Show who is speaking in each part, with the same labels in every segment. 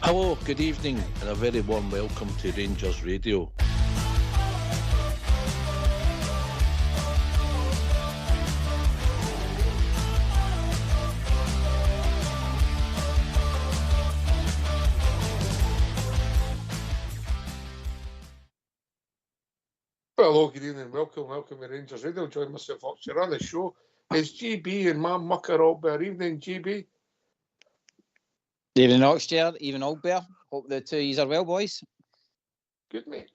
Speaker 1: Hello, good evening, and a very warm welcome to Rangers Radio.
Speaker 2: Hello, good evening, welcome to Rangers Radio. Join myself, Officer, on the show. It's GB and my mucker all bear. Evening, GB.
Speaker 3: Evening, Oxchair. Evening, Albert. Hope the two of you are well, boys.
Speaker 2: Good mate.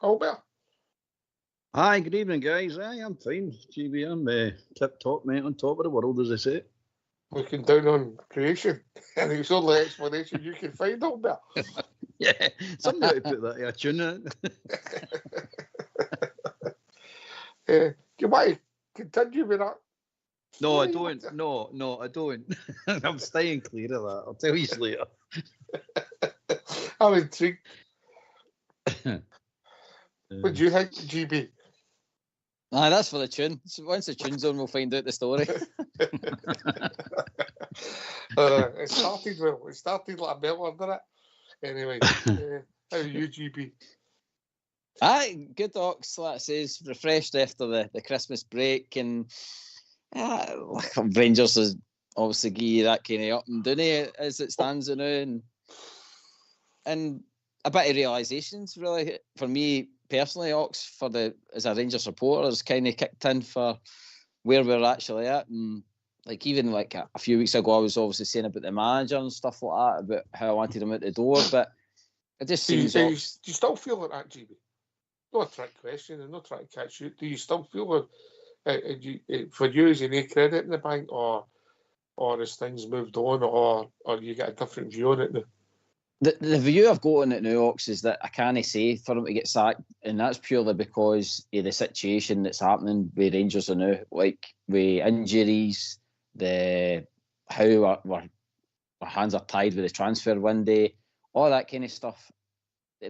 Speaker 2: Albert.
Speaker 4: Hi, good evening, guys. I'm fine. GB, I'm tip-top, mate, on top of the world, as I say.
Speaker 2: Looking down on creation. And it's the only explanation you can find, Albert.
Speaker 4: Yeah, somebody put that in a tune in it.
Speaker 2: You might continue with that.
Speaker 4: No, I don't. No, I don't. I'm staying clear of that. I'll tell you later.
Speaker 2: I'm intrigued. What do you think, GB?
Speaker 3: Aye, that's for the tune. So once the tune's on, we'll find out the story.
Speaker 2: It started like a bell, didn't it? Anyway, how are you, GB?
Speaker 3: Aye, good, Ox. Like I says, refreshed after the Christmas break, and Rangers has obviously give you that kind of up and down as it stands now, and a bit of realisations really for me personally, Ox, as a Rangers supporter, has kind of kicked in for where we're actually at, and like even like a few weeks ago, I was obviously saying about the manager and stuff like that, about how I wanted him out the door, but it just seems.
Speaker 2: Do you still feel like that, GB? Not a trick question, and not trying to catch you. Do you still feel like for you is any credit in the bank, or has things moved on, or you get a different view on it now?
Speaker 3: The view I've got on it now, Ox, is that I can't say for him to get sacked, and that's purely because of the situation that's happening with Rangers are now, like with injuries, how our hands are tied with the transfer window, all that kind of stuff.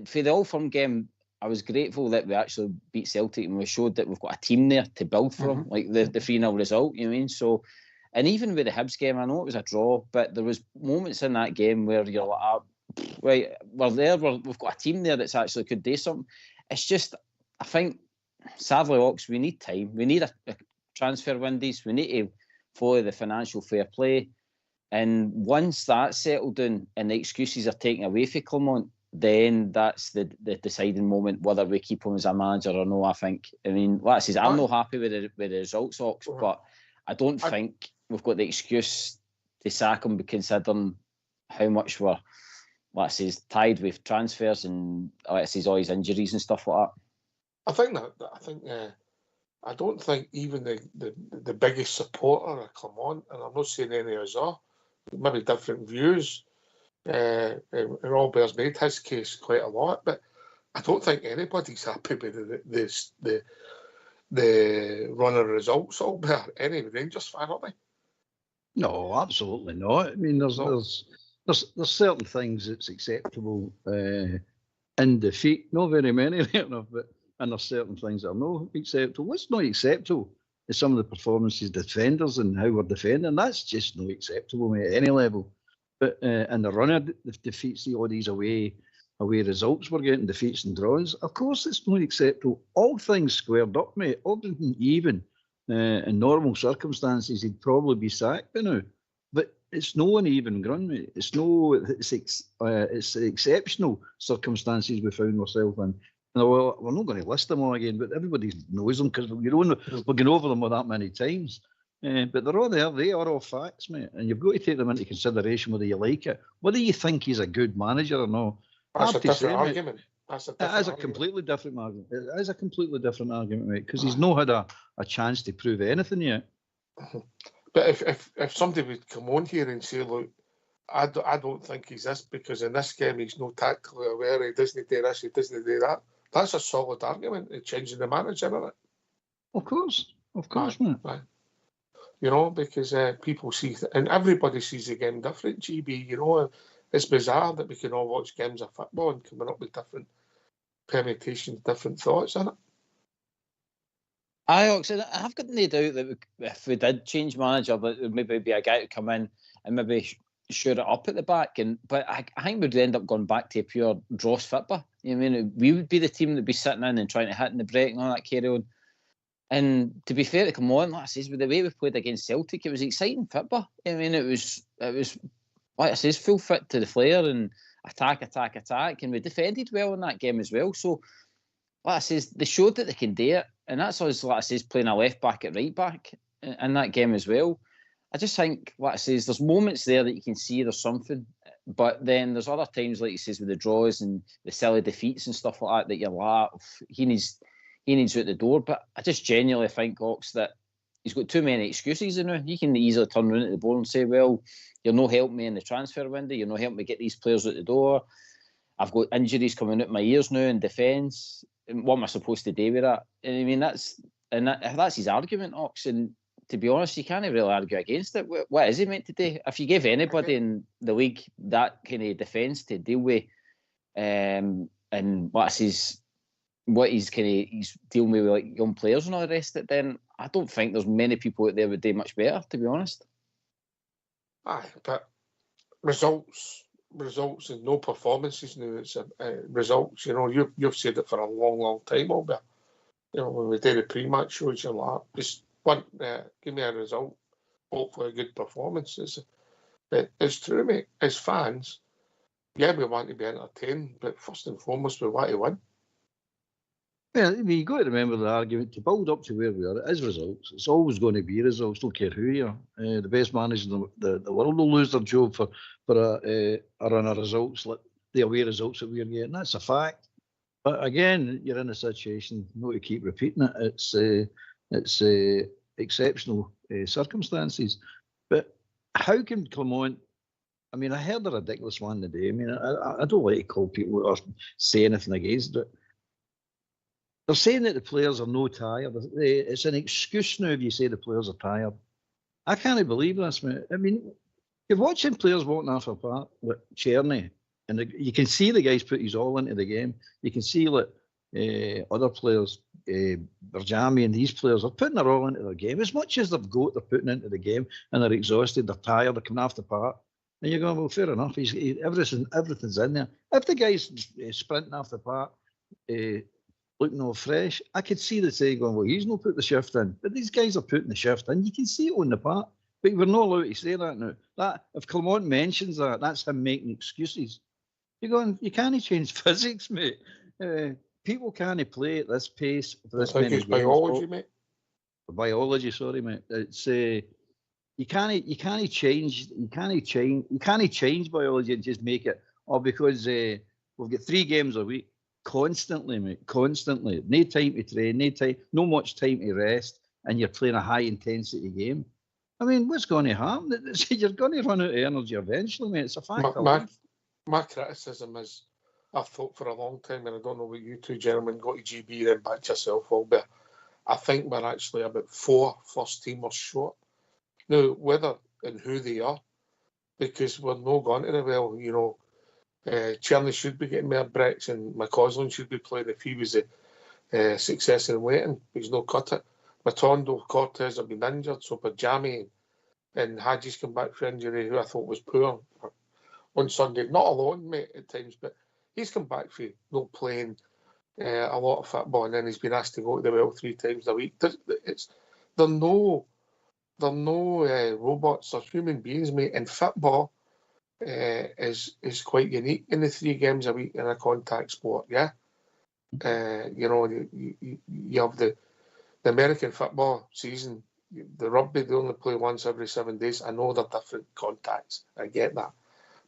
Speaker 3: For the Old Firm game, I was grateful that we actually beat Celtic and we showed that we've got a team there to build from, like the 3-0 result, you know what I mean? So, and even with the Hibs game, I know it was a draw, but there was moments in that game where you're like, right, we're there, we've got a team there that's actually could do something. It's just, I think, sadly, Ox, we need time. We need a transfer windows. We need to follow the financial fair play. And once that's settled down and the excuses are taken away for Clement, then that's the deciding moment whether we keep him as a manager or no, I think. I mean, like I says, I'm not happy with the results, Ox, but I don't think we've got the excuse to sack him considering how much we're, like I says, tied with transfers and, like I says, all his injuries and stuff like
Speaker 2: that. I don't think even the biggest supporter of Clement, and I'm not saying any of us are, maybe different views, and Robert's made his case quite a lot, but I don't think anybody's happy with the run of results, Albert. Any Rangers fan, are they?
Speaker 4: No, absolutely not. I mean, there's certain things that's acceptable in defeat. Not very many there, but and there's certain things that are not acceptable. What's not acceptable is some of the performances, defenders, and how we're defending. That's just not acceptable, mate, at any level. But in the run of defeats, all these away results, we're getting defeats and draws. Of course, it's not acceptable. All things squared up, mate. Ordinary even in normal circumstances, he'd probably be sacked by now. But it's no uneven ground, mate. It's exceptional circumstances we found ourselves in. Well, we're not going to list them all again, but everybody knows them because we're going over them that many times. But they're all there. They are all facts, mate. And you've got to take them into consideration whether you like it. Whether you think he's a good manager or not.
Speaker 2: That's a different argument.
Speaker 4: It is a completely different argument. It is a completely different argument, mate, because he's not had a chance to prove anything yet.
Speaker 2: But if somebody would come on here and say, look, I don't think he's this because in this game he's no tactically aware, he doesn't do this, he doesn't do that. That's a solid argument, changing the manager, isn't it?
Speaker 4: Of course, mate.
Speaker 2: Right. You know, because people see, and everybody sees the game different, GB, you know. It's bizarre that we can all watch games of football and coming up with different permutations, different thoughts, isn't it?
Speaker 3: I've got no doubt that if we did change manager, that there would maybe be a guy to come in and maybe shore it up at the back. But I think we'd end up going back to a pure Dross football. You know what I mean? We would be the team that'd be sitting in and trying to hit in the break and all that carry on. And to be fair to come on, like I says, with the way we played against Celtic, it was exciting football. I mean, it was like I says, full fit to the flare and attack, and we defended well in that game as well. So, like I says, they showed that they can do it, and that's us, like I says, playing a left back at right back in that game as well. I just think, like I says, there's moments there that you can see there's something, but then there's other times, like he says, with the draws and the silly defeats and stuff like that you're like, he needs out the door. But I just genuinely think, Ox, that he's got too many excuses now. He can easily turn around at the board and say, well, you're not helping me in the transfer window, you're not helping me get these players out the door, I've got injuries coming out my ears now in defence, what am I supposed to do with that? And I mean, that's his argument, Ox, and to be honest, you can't really argue against it. What is he meant to do? If you give anybody in the league that kind of defence to deal with, and what he's dealing with like young players and all the rest of it, then I don't think there's many people out there would do much better, to be honest.
Speaker 2: Aye, but results and no performances now. It's results. You know, you've said it for a long time, Albert. You know, when we did the pre-match shows, you're like, just give me a result, hopefully a good performance. It's true, mate. As fans, yeah, we want to be entertained, but first and foremost, we want to win.
Speaker 4: Yeah, I mean, you've got to remember the argument to build up to where we are. It is results. It's always going to be results. Don't care who you are. The best managers in the world will lose their job for a run of results, like the away results that we're getting. That's a fact. But again, you're in a situation not to keep repeating it. It's exceptional circumstances. But how can Clement? I mean, I heard a ridiculous one today. I mean, I don't like to call people or say anything against it. They're saying that the players are no tired. It's an excuse now if you say the players are tired. I can't believe this, mate. I mean, you're watching players walking off a park with Cherny, and you can see the guys put his all into the game. You can see that other players, Berjami and these players, are putting their all into their game. As much as they've got, they're putting into the game, and they're exhausted, they're tired, they're coming off the park. And you're going, well, fair enough. Everything's in there. If the guy's sprinting off the park, looking all fresh, I could see the say going, well, he's not put the shift in. But these guys are putting the shift in. You can see it on the park. But we're not allowed to say that now. That if Clement mentions that, that's him making excuses. You're going, you can't change physics, mate. People can't play at this pace for this many games.
Speaker 2: Biology, mate.
Speaker 4: Biology, sorry, mate. It's you can't change biology and just make it because we've got 3 games a week. Constantly, mate, constantly. No time to train, no much time to rest, and you're playing a high-intensity game. I mean, what's going to happen? You're going to run out of energy eventually, mate. It's a fact.
Speaker 2: My criticism is, I've thought for a long time, and I don't know what you two gentlemen got to GB, then back to yourself, Albert. I think we're actually about 4 first-teamers short. Now, whether and who they are, because we're not going to the well, you know, Cherny should be getting more breaks and McCausland should be playing if he was a success in waiting. He's not cut it. Matondo, Cortez have been injured, so Berjami and Hadji's come back for injury, who I thought was poor on Sunday. Not alone, mate, at times, but he's come back for not playing a lot of football, and then he's been asked to go to the well 3 times a week. They're no robots. They're human beings, mate, and football is quite unique in the 3 games a week in a contact sport, yeah. You know, you have the American football season, the rugby, they only play once every 7 days. I know they're different contacts, I get that,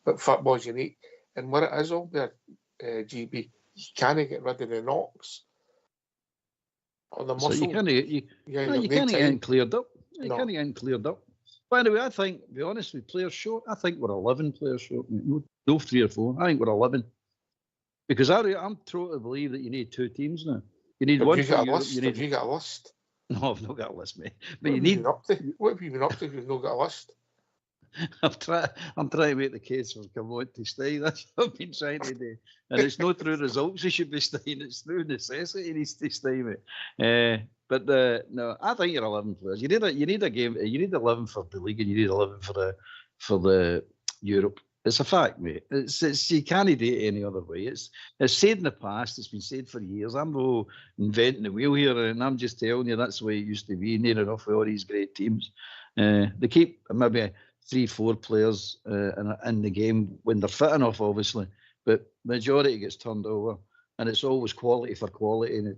Speaker 2: but football's unique. And what it is, all there, GB, you can't get rid of the knocks on the muscle.
Speaker 4: So you can't get cleared up. You can't get cleared up. By the way, I think, to be honest with players short, I think we're 11 players short. No 3 or 4. I think we're 11. Because I'm totally believe that you need 2 teams now. You need one.
Speaker 2: Have you got a list?
Speaker 4: No, I've not got a list, mate. But
Speaker 2: what have you been up to if you've not got a list?
Speaker 4: I'm trying to make the case for Clement to stay. That's what I've been trying to do. And it's not through results he should be staying, it's through necessity he needs to stay, mate. But no, I think you're 11 players. You need a game. You need 11 for the league, and you need 11 for the Europe. It's a fact, mate. It's you can't do it any other way. It's said in the past. It's been said for years. I'm no inventing the wheel here, and I'm just telling you that's the way it used to be. Near enough with all these great teams. They keep maybe 3-4 players in the game when they're fit enough, obviously. But majority gets turned over, and it's always quality for quality.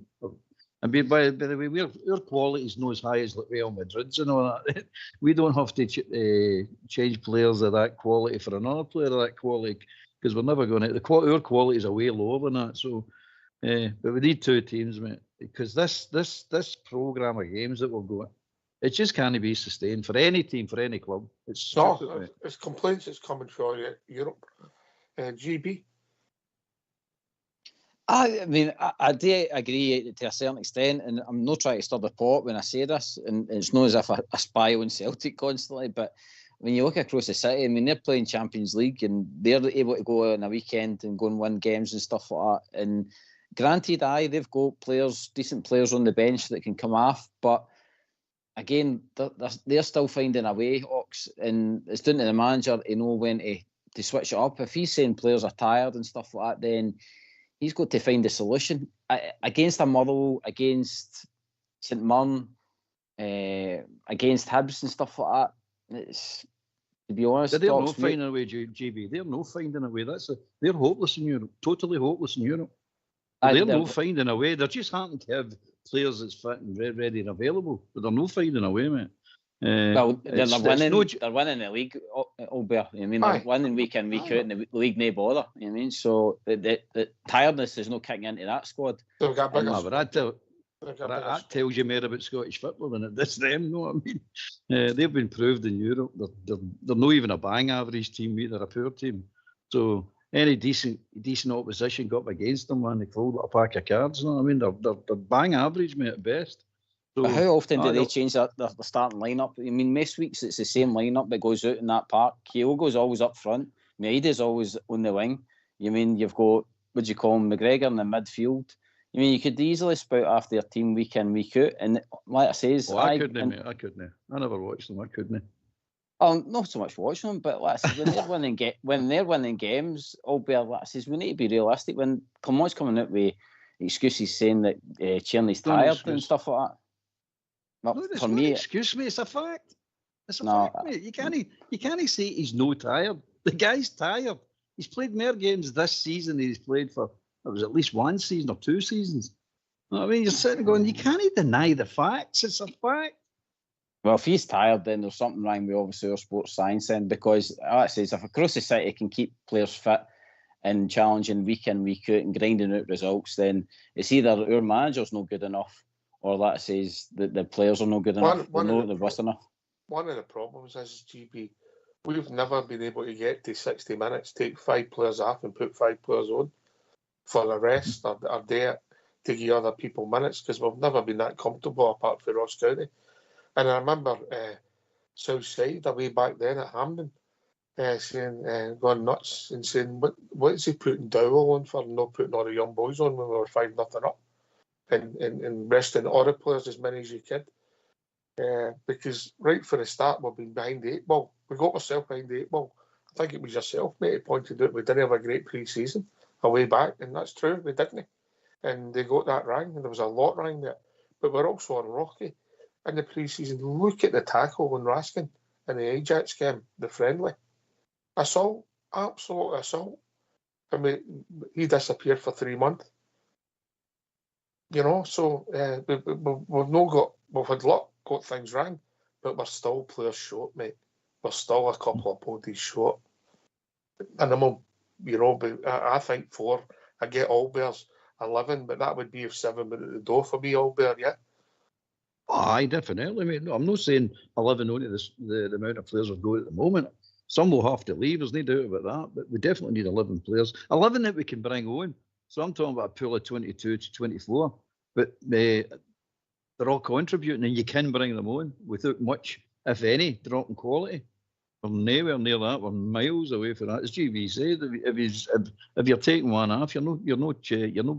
Speaker 4: And by the way, our quality is not as high as like Real Madrid's and all that. We don't have to change players of that quality for another player of that quality because we're never going to. Our quality is a way lower than that. So, but we need 2 teams, mate, because this program of games that we're going, it just can't be sustained for any team, for any club. It's stupid,
Speaker 2: it's complaints that's coming for Europe. GB.
Speaker 3: I mean, I do agree to a certain extent, and I'm not trying to stir the pot when I say this, and it's not as if I spy on Celtic constantly, but when you look across the city, I mean, they're playing Champions League, and they're able to go on a weekend and go and win games and stuff like that. And granted, they've got players, decent players on the bench that can come off, but again, they're still finding a way, Hawks, and it's down to the manager to know when to switch it up. If he's saying players are tired and stuff like that, then he's got to find a solution. Against a Motherwell, against St Mirren, against Hibs and stuff like that, it's, to be honest,
Speaker 4: they're not finding a way, GB. They're not finding a way. They're hopeless in Europe, totally hopeless in Europe. They're not finding a way. They're just happen to have players that's fit and ready and available, but they're not finding a way, mate.
Speaker 3: Well, they're winning the league, Albert. I mean, they're winning week in, week out, and the league no bother. You know what I mean? So the tiredness is not kicking into that squad.
Speaker 2: But
Speaker 4: that tells you more about Scottish football than it does them. Know what I mean? They've been proved in Europe. They're not even a bang average team. They're a poor team. So any decent opposition got up against them, man, they fold a pack of cards. You know what I mean? They're bang average, mate, at best. So,
Speaker 3: how often do they change the starting lineup? I mean, most weeks it's the same lineup that goes out in that park. Kyogo's always up front. Maida's always on the wing. You mean you've got, what do you call him, McGregor in the midfield. I mean, you could easily spout after your team week in, week out. And like I says,
Speaker 4: I couldn't, mate. I couldn't. I never watched them. I couldn't.
Speaker 3: Not so much watching them, but like I said, when they're winning games, albeit like I says, we need to be realistic. When Clement's coming out with excuses saying that Tierney's tired and stuff like that. Well,
Speaker 4: no,
Speaker 3: for me,
Speaker 4: excuse me, it's a fact. It's a fact, mate. You can't say he's no tired. The guy's tired. He's played more games this season than he's played for. It was at least 1 season or 2 seasons. You know what I mean? You're sitting going, you can't deny the facts. It's a fact.
Speaker 3: Well, if he's tired, then there's something wrong with obviously our sports science then, because like I says, if across the city can keep players fit and challenging week in, week out and grinding out results, then it's either our manager's not good enough, or that says that the players are not good enough, or not robust enough.
Speaker 2: One of the problems is, GB, we've never been able to get to 60 minutes, take 5 players off and put 5 players on for a rest or day to give other people minutes, because we've never been that comfortable apart from Ross County. And I remember Southside, away back then at Hampden, saying, going nuts and saying, what is he putting Dowell on for, not putting all the young boys on when we were 5-0 up? And resting all the players as many as you could. Because right from the start, we've been behind the 8 ball. We got ourselves behind the 8 ball. I think it was yourself, mate, who pointed out we didn't have a great pre-season away back, and that's true, we didn't. And they got that wrong, and there was a lot wrong there. But we're also unlucky in the pre-season. Look at the tackle on Raskin in the Ajax game, the friendly. Assault, absolute assault. I mean, he disappeared for 3 months. You know, so we've had luck, got things wrong, but we're still players short, mate. We're still a couple of bodies short. And I think 4. I get Albert's 11, but that would be if 7 went at the door for me, Albert, yeah?
Speaker 4: Aye, definitely, mate. No, I'm not saying 11 only the amount of players we've got at the moment. Some will have to leave, there's no doubt about that, but we definitely need 11 players. 11 that we can bring on. So I'm talking about a pool of 22 to 24, but they're all contributing, and you can bring them on without much, if any, drop in quality. We're nowhere near that. We're miles away from that. As GB said, if you're taking one off, you're not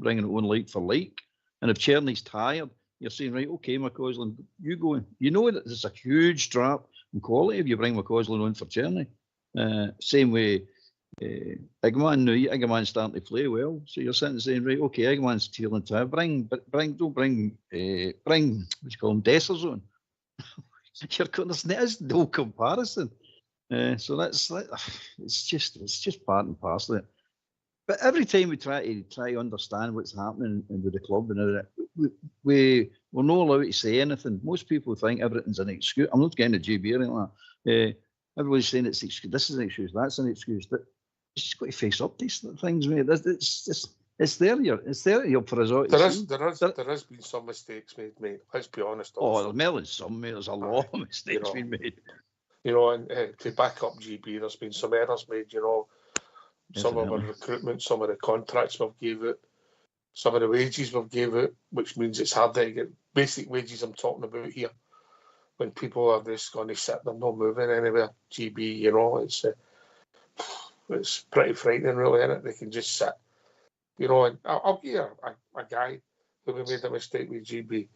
Speaker 4: bringing it on like for like. And if Tierney's tired, you're saying, right, okay, McCausland, you go in. You know that there's a huge drop in quality if you bring McCausland on for Tierney. Same way, Igman, Igman's starting to play well. So you're sitting saying, right, okay, Igman's tearing to don't bring, what do you call him, Dessers on. There's no comparison. So it's just part and parcel of it. But every time we try to understand what's happening with the club and everything, we're not allowed to say anything. Most people think everything's an excuse. I'm not getting a GB or anything like that. Everybody's saying it's excuse. This is an excuse. That's an excuse. But you just got to face up these things, mate. It's there for us all.
Speaker 2: There has been some mistakes made, mate. Let's be honest.
Speaker 4: Also. There's more than some, mate. There's a lot of mistakes being made.
Speaker 2: And to back up GB, there's been some errors made. Some of our recruitment, some of the contracts we've gave it, some of the wages we've gave it, which means it's harder to get basic wages. I'm talking about here. When people are just going to sit, they're not moving anywhere. GB, it's pretty frightening, really, isn't it? They can just sit. And I'll give you a guy who made a mistake with GB,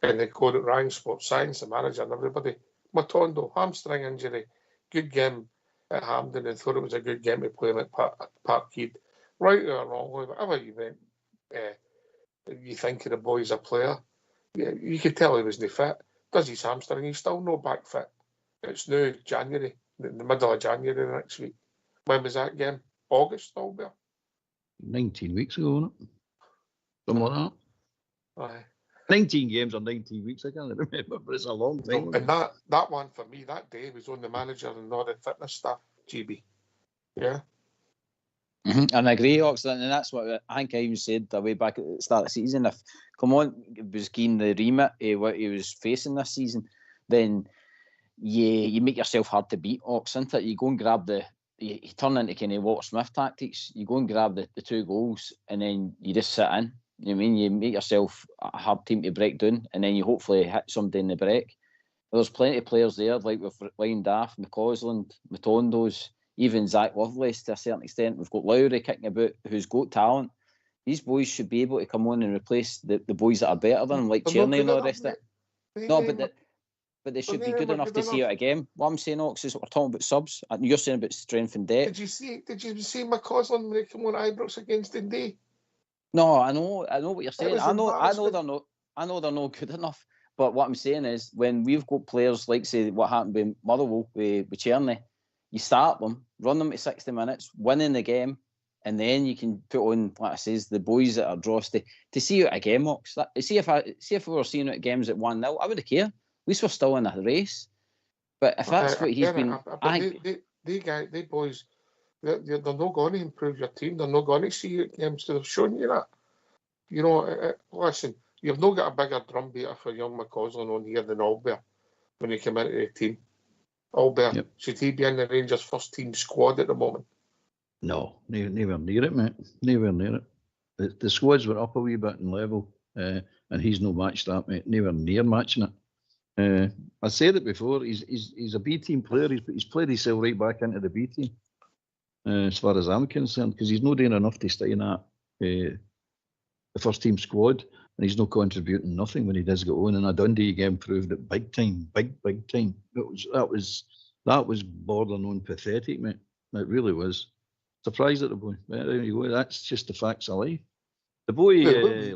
Speaker 2: and they called it Rang Sports Science, the manager and everybody. Matondo, hamstring injury, good game at Hampden, and thought it was a good game to play him at Parkhead. Right or wrong, whatever you meant, you think of the boy as a player, you could tell he wasn't fit. Does his hamstring, he's still no back fit. It's now January, the middle of January next week. When was that game? August, Albert?
Speaker 4: 19 weeks ago, wasn't it? Something like that.
Speaker 2: Aye.
Speaker 4: 19 games or 19 weeks, I can't remember, but it's a long time.
Speaker 2: And that one for me, that day was on the manager and all the fitness staff, GB. Yeah.
Speaker 3: Mm-hmm. And I agree, Oxford, and that's what I think I even said way back at the start of the season. If was given the remit of what he was facing this season, then you make yourself hard to beat, Ox, isn't it? You go and grab you turn into kind of Walter Smith tactics. You go and grab the 2 goals, and then you just sit in. You know what I mean? You make yourself a hard team to break down, and then you hopefully hit somebody in the break. There's plenty of players there, like we've lined off, McCausland, Matondo's, even Zach Lovelace to a certain extent. We've got Lowry kicking about, who's got talent. These boys should be able to come on and replace the boys that are better than them, like Tierney and all the rest of it. No, but they should be good enough to see out a game. What I'm saying, Ox, is we're talking about subs. And you're saying about strength and depth.
Speaker 2: Did you see McCausland when they come on Ibrox against Dundee?
Speaker 3: No, I know what you're saying. I know they're not good enough. But what I'm saying is, when we've got players like, say, what happened with Motherwell with Tierney, you start them, run them at 60 minutes, winning the game, and then you can put on, like I says, the boys that are drossy to see out a game, Ox. See if we were seeing out games at 1-0, I wouldn't care. At least we're still in a race. But if that's what he's been,
Speaker 2: they boys, they're not going to improve your team. They're not going to see you at games because they've shown you that. Listen, you've not got a bigger drum beater for young McCausland on here than Albert when he came into the team. Albert, should he be in the Rangers first team squad at the moment?
Speaker 4: No, never near it, mate. Never near it. The squads were up a wee bit in level, and he's no matched that, mate. Never near matching it. I said it before. He's a B team player. He's played himself right back into the B team, as far as I'm concerned, because he's not doing enough to stay in that the first team squad, and he's not contributing nothing when he does go on. And a Dundee game proved it big time, big time. That was bordering on pathetic, mate. It really was. Surprised at the boy. But there you go. That's just the facts of life. The boy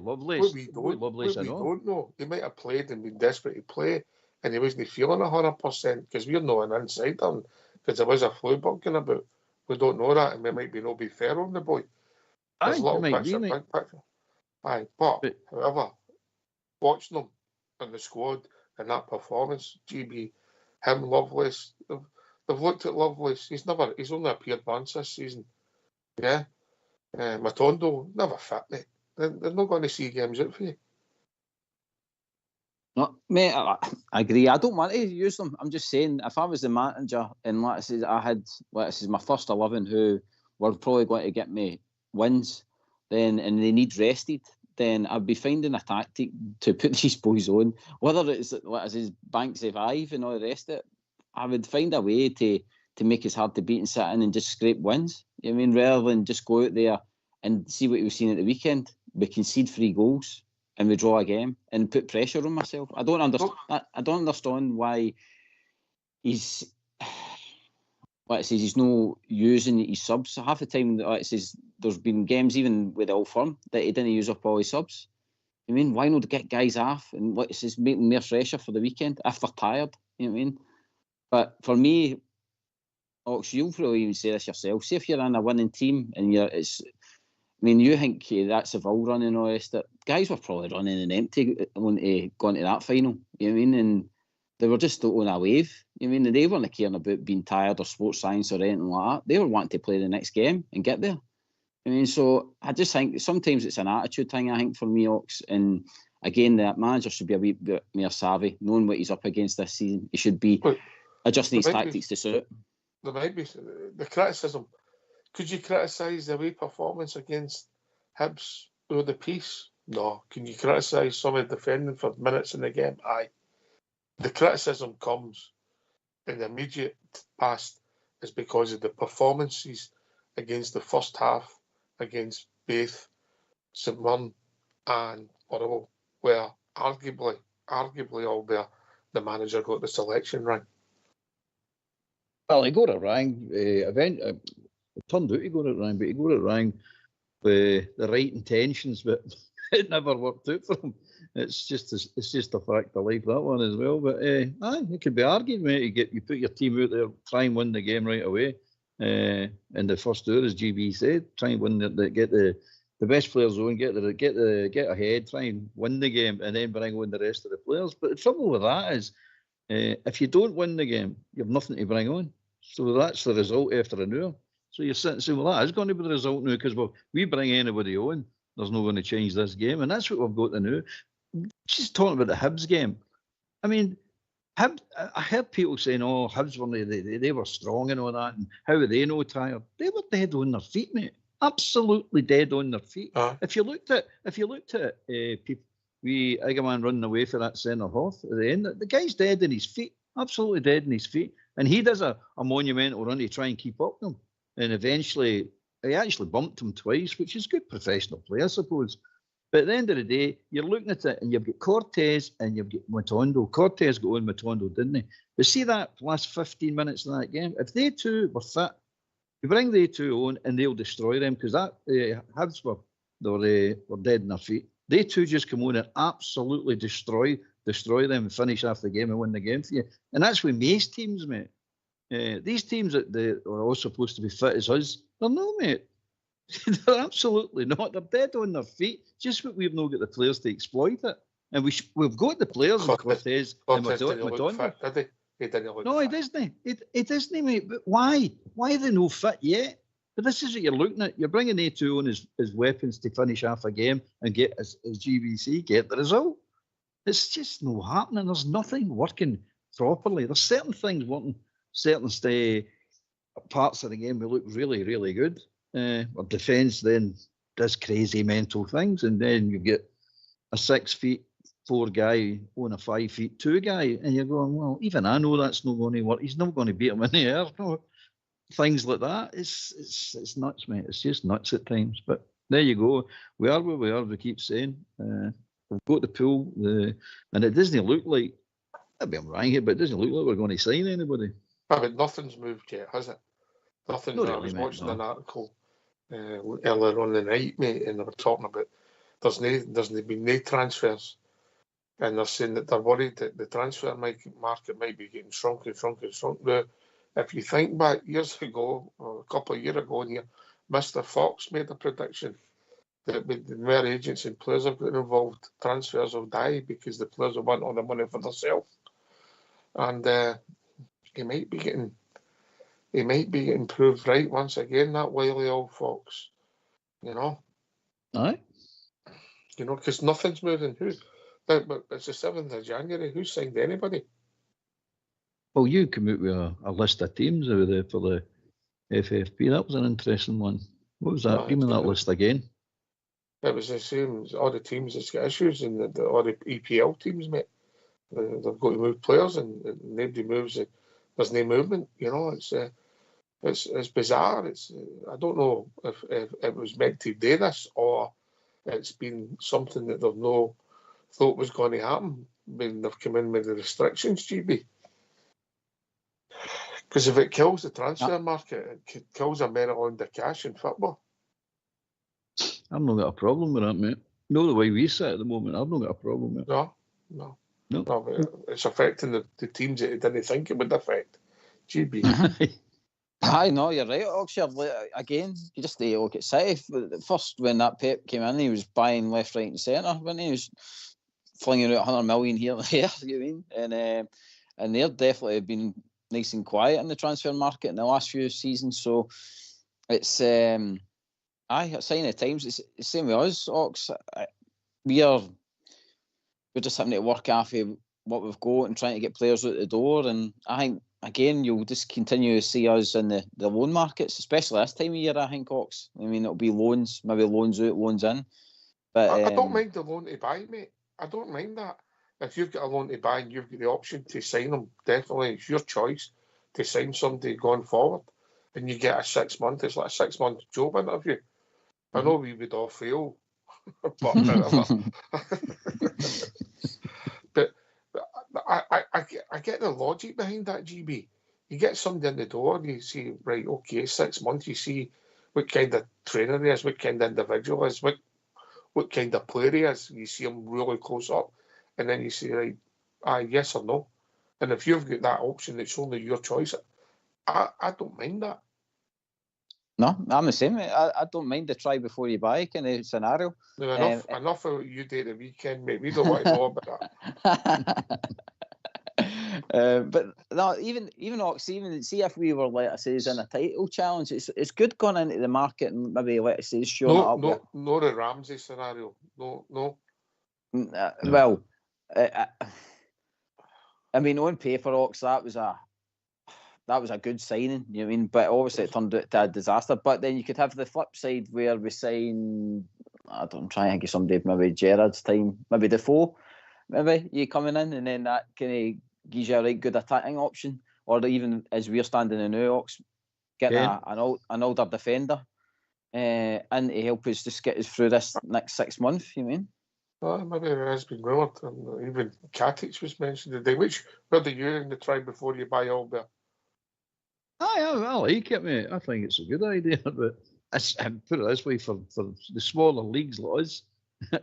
Speaker 4: Lovelace.
Speaker 2: We don't know. He might have played and been desperate to play, and he wasn't feeling 100% because we're not an insider. Because there was a flu bug going about. We don't know that, and we might be not be fair on the boy. There's little picture, big picture. Aye, but however, watching them in the squad and that performance, GB, him, Lovelace, they've looked at Lovelace. He's only appeared once this season. Yeah, Matondo never fit, mate. They're not going to see games out for you.
Speaker 3: No, mate, I agree. I don't want to use them. I'm just saying, if I was the manager and I had my first 11 who were probably going to get me wins, and they need rested, then I'd be finding a tactic to put these boys on. Whether it's banks of 5 and all the rest of it, I would find a way to make it hard to beat and sit in and just scrape wins. You know what I mean, rather than just go out there and see what we were seeing at the weekend. We concede 3 goals and we draw a game and put pressure on myself. I don't understand. I don't understand why he's. Like it says, he's not using his subs. Half the time, like it says, there's been games even with Old Firm that he didn't use up all his subs. I mean, why not get guys off and like it says, make them more fresher for the weekend if they're tired? You know what I mean? But for me, Ox, you'll probably even say this yourself. See if you're in a winning team and you think that's a Seville running and all this. That guys were probably running an empty going to that final. You know what I mean? And they were just on a wave. You know what I mean? They weren't caring about being tired or sports science or anything like that. They were wanting to play the next game and get there. I mean, so I just think sometimes it's an attitude thing, I think, for me, Ox. And again, the manager should be a wee bit more savvy, knowing what he's up against this season. He should be adjusting his tactics to suit.
Speaker 2: There might be the criticism. Could you criticise the away performance against Hibs or the piece? No. Can you criticise some of the defending for minutes in the game? Aye. The criticism comes in the immediate past is because of the performances against the first half against both St Mirren and Motherwell, where arguably all the manager got the selection right.
Speaker 4: Well, he got it wrong. It turned out he got it wrong, but he got it wrong with the right intentions, but it never worked out for him. It's just a fact of life, that one as well. But it could be argued, mate. You put your team out there, try and win the game right away. In the first hour, as GB said, try and win get the best players on, get ahead, try and win the game, and then bring on the rest of the players. But the trouble with that is, if you don't win the game, you have nothing to bring on. So that's the result after an hour. So you're sitting saying, well, that is going to be the result now because we bring anybody on, there's no going to change this game, and that's what we've got to know. Just talking about the Hibs game. I mean, I heard people saying, "Oh, Hibs they were strong and all that, and how are they no tired?" They were dead on their feet, mate. Absolutely dead on their feet. If you looked at people, Igaman running away for that centre half at the end, the guy's dead in his feet, absolutely dead in his feet, and he does a monumental run to try and keep up with him, and eventually he actually bumped him twice, which is good professional play, I suppose. But at the end of the day, you're looking at it and you've got Cortez and you've got Matondo. Cortez got on Matondo, didn't he? But see that last 15 minutes of that game? If they two were fit, you bring they two on and they'll destroy them because that Hibs were dead in their feet. They two just come on and absolutely destroy them and finish off the game and win the game for you. And that's with most teams, mate. These teams that are all supposed to be fit as us, they're not, mate. They're absolutely not. They're dead on their feet. Just what we've not got the players to exploit it. And we've got the players in Cortez and Matondo.
Speaker 2: He didn't look
Speaker 4: no,
Speaker 2: fit.
Speaker 4: He doesn't, mate. But why? Why are they no fit yet? But this is what you're looking at. You're bringing A2 on as weapons to finish off a game and get, as GBC, get the result. It's just not happening. There's nothing working properly. There's certain things working, certain parts of the game will look really, really good. Our defence then does crazy mental things, and then you get a 6'4" guy on a 5'2" guy, and you're going, well, even I know that's not going to work. He's not going to beat him in the air. No. Things like that. It's nuts, mate. It's just nuts at times. But there you go. We are where we are. We keep saying we've got the pool, and it doesn't look like. Maybe I'm wrong here, but it doesn't look like we're going to sign anybody.
Speaker 2: But nothing's moved yet, has it? Nothing.
Speaker 4: Not
Speaker 2: I
Speaker 4: really,
Speaker 2: was
Speaker 4: mate,
Speaker 2: watching
Speaker 4: no.
Speaker 2: an article earlier on the night, mate, and they were talking about there's been no transfers, and they're saying that they're worried that the transfer market might be getting shrunk. Now, if you think back years ago, or a couple of years ago, here, Mr. Fox made a prediction that with more agents and players have got involved, transfers will die because the players will want all the money for themselves, and he might be getting proved right once again, that wily old fox. You know?
Speaker 4: Aye.
Speaker 2: You know, because nothing's moving. But it's the 7th of January. Who signed anybody?
Speaker 4: Well, you come out with a list of teams for the FFP. That was an interesting one. What was that? Give me that list again.
Speaker 2: It was the same as all the teams that's got issues, and all the EPL teams, mate. They've got to move players, and nobody moves. There's no movement. You know, it's bizarre. I don't know if it was meant to do this or it's been something that they've no thought was going to happen when they've come in with the restrictions, GB. Because if it kills the transfer market, it kills a merit of cash in football.
Speaker 4: I've not got a problem with that, mate. Not the way we sit at the moment. I've not got a problem with it.
Speaker 2: No. But it's affecting the teams that it didn't think it would affect. GB.
Speaker 3: Aye, no, you're right, Oxford. Again, you just look at City. First, when that Pep came in, he was buying left, right, and centre. When he was flinging out 100 million here and there, you mean? And they've definitely been nice and quiet in the transfer market in the last few seasons. So it's a sign of times. It's the same with us, Ox. We're just having to work after what we've got and trying to get players out the door. And I think, again, you'll just continue to see us in the loan markets, especially this time of year, I think, Ox. I mean, it'll be loans, maybe loans out, loans in. But
Speaker 2: I don't mind the loan to buy, mate. I don't mind that. If you've got a loan to buy and you've got the option to sign them, definitely it's your choice to sign somebody going forward. And you get a 6 month, it's like a 6 month job interview. I know we would all fail, but but I get the logic behind that, GB. You get somebody in the door, you see, right, okay, 6 months, you see what kind of trainer he is, what kind of individual he is, what kind of player he is. You see him really close up, and then you say, right, yes or no. And if you've got that option, it's only your choice. I don't mind that.
Speaker 3: No, I'm the same. I don't mind the try before you buy kind of scenario.
Speaker 2: No, enough of what you do at the weekend, mate. We don't want to know about that.
Speaker 3: But no, even Ox, see if we were, let us say, in a title challenge, it's good going into the market and maybe, let us say, showing it up.
Speaker 2: No, the Ramsey scenario. No.
Speaker 3: Well, I mean, on paper, Ox, that was a good signing, you know what I mean? But obviously it turned out to a disaster. But then you could have the flip side where we sign, I'm trying to think of somebody, maybe Gerrard's time, maybe Defoe, maybe you coming in, and then that kind of gives you a right good attacking option. Or even as we're standing in now, Ox, getting an older defender and to help us just get us through this next 6 months, you mean?
Speaker 2: Well, maybe there has been rumoured, and even Katic was mentioned today. Where do you in the try before you buy Albert?
Speaker 4: I like it, mate. I think it's a good idea, but put it this way, for the smaller leagues like us,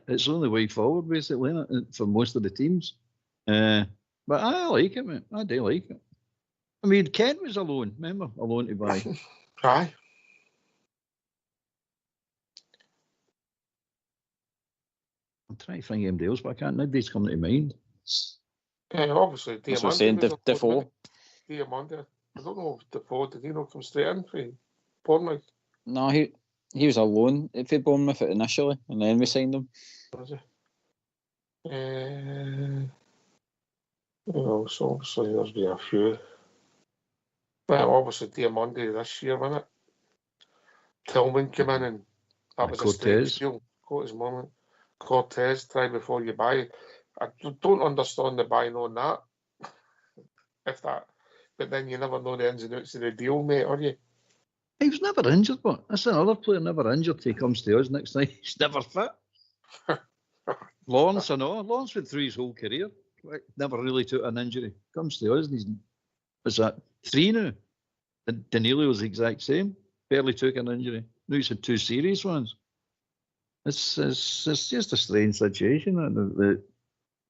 Speaker 4: it's the only way forward, basically, isn't it, for most of the teams. But I like it, mate. I do like it. I mean, Kent was alone, remember? Alone to buy.
Speaker 2: Aye.
Speaker 4: I'm trying to think of anybody else, but I can't. Nobody's coming to mind.
Speaker 2: Obviously,
Speaker 3: Defoe.
Speaker 2: Diamante. I don't know if Defoe, did he not come straight in for Bournemouth?
Speaker 3: No, he was alone for Bournemouth initially, and then we signed him.
Speaker 2: Was he? So obviously there's been a few. Well, obviously Diamante this year, wasn't it? Tillman came in, and that was a strange deal. Got his moment. Cortez, try before you buy. I don't understand the buying on that. But then you never know the ins and outs of the deal, mate, are you?
Speaker 4: He was never injured, but that's another player never injured. He comes to us next night. He's never fit. Lawrence, I know. Lawrence went through his whole career. Never really took an injury. Comes to us, and he's, what's that, 3 now? Danilo was the exact same. Barely took an injury. Now he's had 2 serious ones. It's just a strange situation.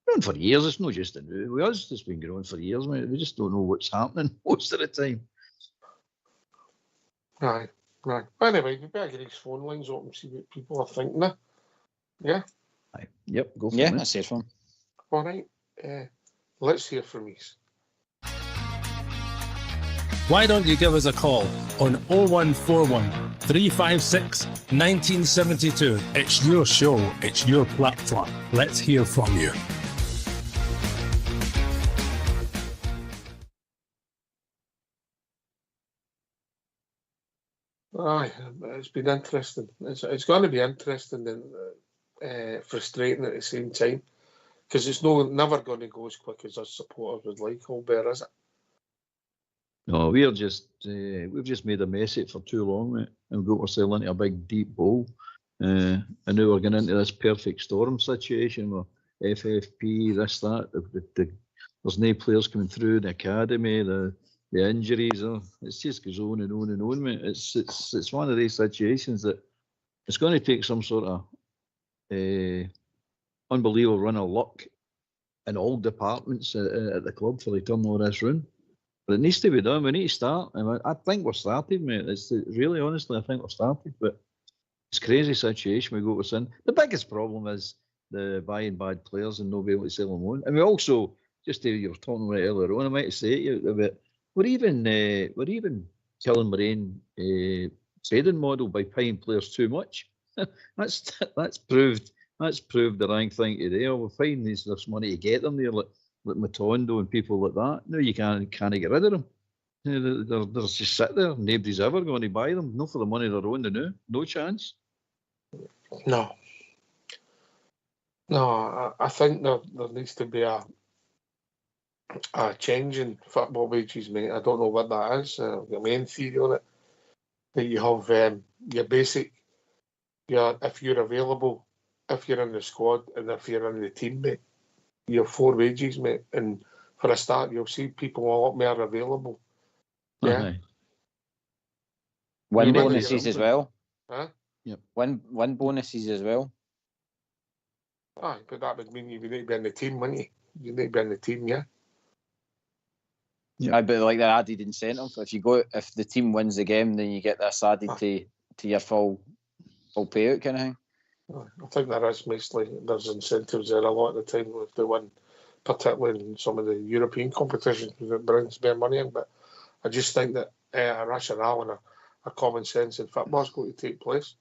Speaker 4: Going for years, it's not just with us, it's been going for years, mate. We just don't know what's happening most of the time.
Speaker 2: Right. Anyway, you better get these phone lines open and see what people are thinking of. Yeah?
Speaker 4: Aye. Yep, go for it.
Speaker 3: Yeah, that's it from.
Speaker 2: All right. Let's hear from you.
Speaker 5: Why don't you give us a call on 0141 356 1972. It's your show, it's your platform. Let's hear from you.
Speaker 2: Aye, it's been interesting. It's going to be interesting and frustrating at the same time, because it's never going to go as quick as us supporters would like, Albert, is it?
Speaker 4: No, we've just made a mess of it for too long, mate, and got ourselves into a big deep hole. And now we're getting into this perfect storm situation where FFP, this, that. There's no players coming through the academy. The injuries. It just goes on and on and on, mate. It's one of these situations that it's going to take some sort of unbelievable run of luck in all departments at the club for the turn all this round. But it needs to be done. We need to start. I think we're started, mate. It's really, honestly, I think we're started. But it's a crazy situation we go to in. The biggest problem is the buying bad players and not being able to sell them on. And we also, just to you were talking about earlier on, I might say to you about we're even killing our own trading model by paying players too much. that's proved the wrong thing today. We're finding there's money to get them there, like Matondo and people like that. No, you can't get rid of them. They're just sit there. Nobody's ever going to buy them. Not for the money they're on the new. No chance.
Speaker 2: No, I think there needs to be a change in football wages, mate. I don't know what that is. The main theory on it, that you have your basic, if you're available, if you're in the squad, and if you're in the team, mate, you have 4 wages, mate. And for a start, you'll see people a lot more available. Yeah.
Speaker 3: Win bonuses as well.
Speaker 2: Huh?
Speaker 4: Yep.
Speaker 3: Win bonuses as well.
Speaker 2: Aye, but that would mean you would need to be in the team, wouldn't you? You need to be in the team, yeah.
Speaker 3: Aye, but like the added incentive. If the team wins the game, then you get this added to your full payout kind of thing.
Speaker 2: I think there is mostly there's incentives there a lot of the time if they win, particularly in some of the European competitions that brings more money in. But I just think that a rationale and a common sense in football is going to take place.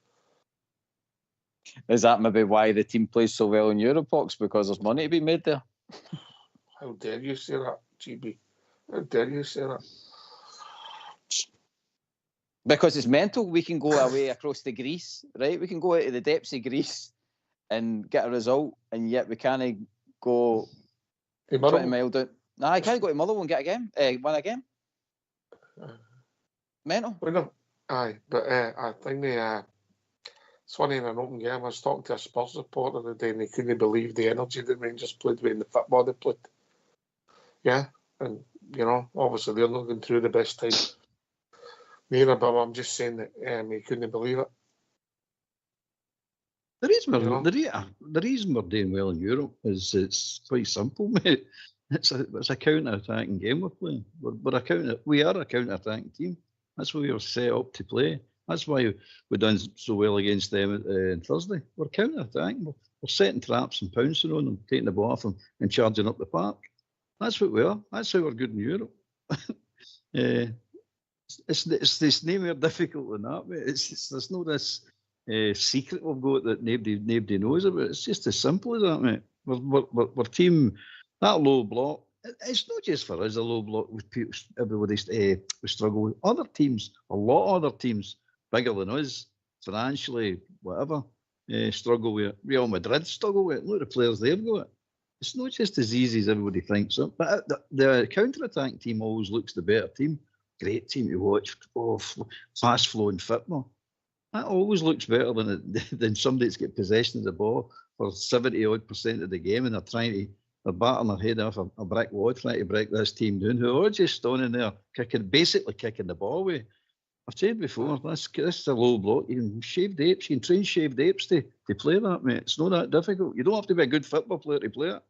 Speaker 3: Is that maybe why the team plays so well in Europox? Because there's money to be made there?
Speaker 2: How dare you say that, GB? How dare you say that?
Speaker 3: Because it's mental. We can go away across to Greece, right? We can go out to the depths of Greece and get a result, and yet we can't go 20 miles down. Nah, I can't go to Motherwell and get a game, win a game. Mental.
Speaker 2: Well, no. Aye, but I think it's funny in an open game. I was talking to a Spurs supporter the day, and they couldn't believe the energy that Rangers played with in the football they played. Yeah, and obviously they're not going through the best time. Neither, but I'm just saying that he couldn't believe it.
Speaker 4: The reason we're doing well in Europe is it's quite simple, mate. It's a counter-attacking game we're playing. We are a counter-attacking team. That's why we were set up to play. That's why we've done so well against them on Thursday. We're counter-attacking. We're setting traps and pouncing on them, taking the ball off them and charging up the park. That's what we are. That's how we're good in Europe. It's no more difficult than that, mate. There's no this secret we've got that nobody knows about. It's just as simple as that, mate. We're team that low block. It's not just for us a low block. Everybody we struggle with. Other teams, a lot of other teams bigger than us, financially, whatever, struggle with it. Real Madrid struggle with it. Look at the players they've got. It's not just as easy as everybody thinks. But the counter-attack team always looks the better team. Great team to watch. Fast-flowing football. That always looks better than somebody that's got possession of the ball for 70-odd% of the game, and they're batting their head off a brick wall trying to break this team down, who are just standing there basically kicking the ball away. I've said before, this is a low block. You can shave the apes. You can train shaved apes to play that, mate. It's not that difficult. You don't have to be a good football player to play it.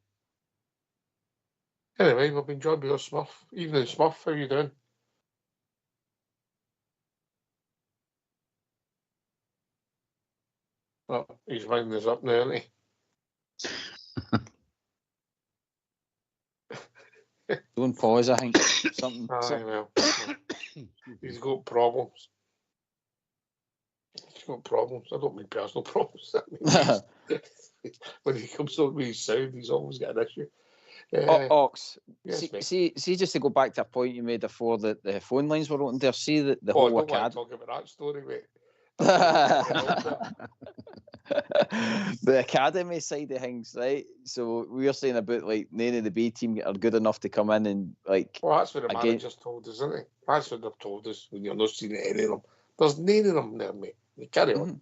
Speaker 2: Anyway, we've been joined by your Smurf. Evening, Smurf. How are you doing? Oh, he's winding us up now, isn't he?
Speaker 3: Don't pause, I think. Something.
Speaker 2: Well, he's got problems. He's got problems. I don't mean personal problems. When he comes up with his sound, he's always got an issue.
Speaker 3: Ox,
Speaker 2: yes,
Speaker 3: see, just to go back to a point you made before that the phone lines were open there. See the whole
Speaker 2: I don't
Speaker 3: academy.
Speaker 2: want to talk about that story, mate.
Speaker 3: The academy side of things, right? So we were saying about like none of the B team are good enough to come in and like.
Speaker 2: Well, that's what the manager's told us, isn't it? That's what they've told us when you're not seeing any of them. There's none of them there, mate. You carry on.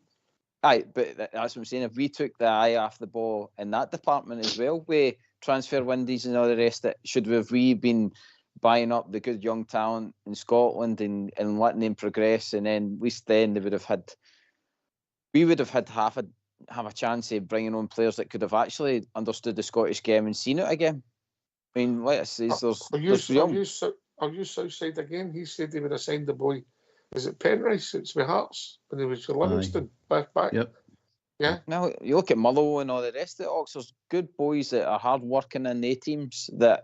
Speaker 3: Aye, but that's what I'm saying. If we took the eye off the ball in that department as well, with transfer windows and all the rest of it, should we been buying up the good young talent in Scotland and letting them progress, and then at least then we would have had half a chance of bringing on players that could have actually understood the Scottish game and seen it again. I mean, let's say
Speaker 2: Are you Southside again? He said he would have signed the boy. Is it Penrice? It's my Hearts when he was with Livingston back.
Speaker 4: Yep.
Speaker 2: Yeah.
Speaker 3: Now you look at Motherwell and all the rest of it. Oxford's good boys that are hard working in their teams. That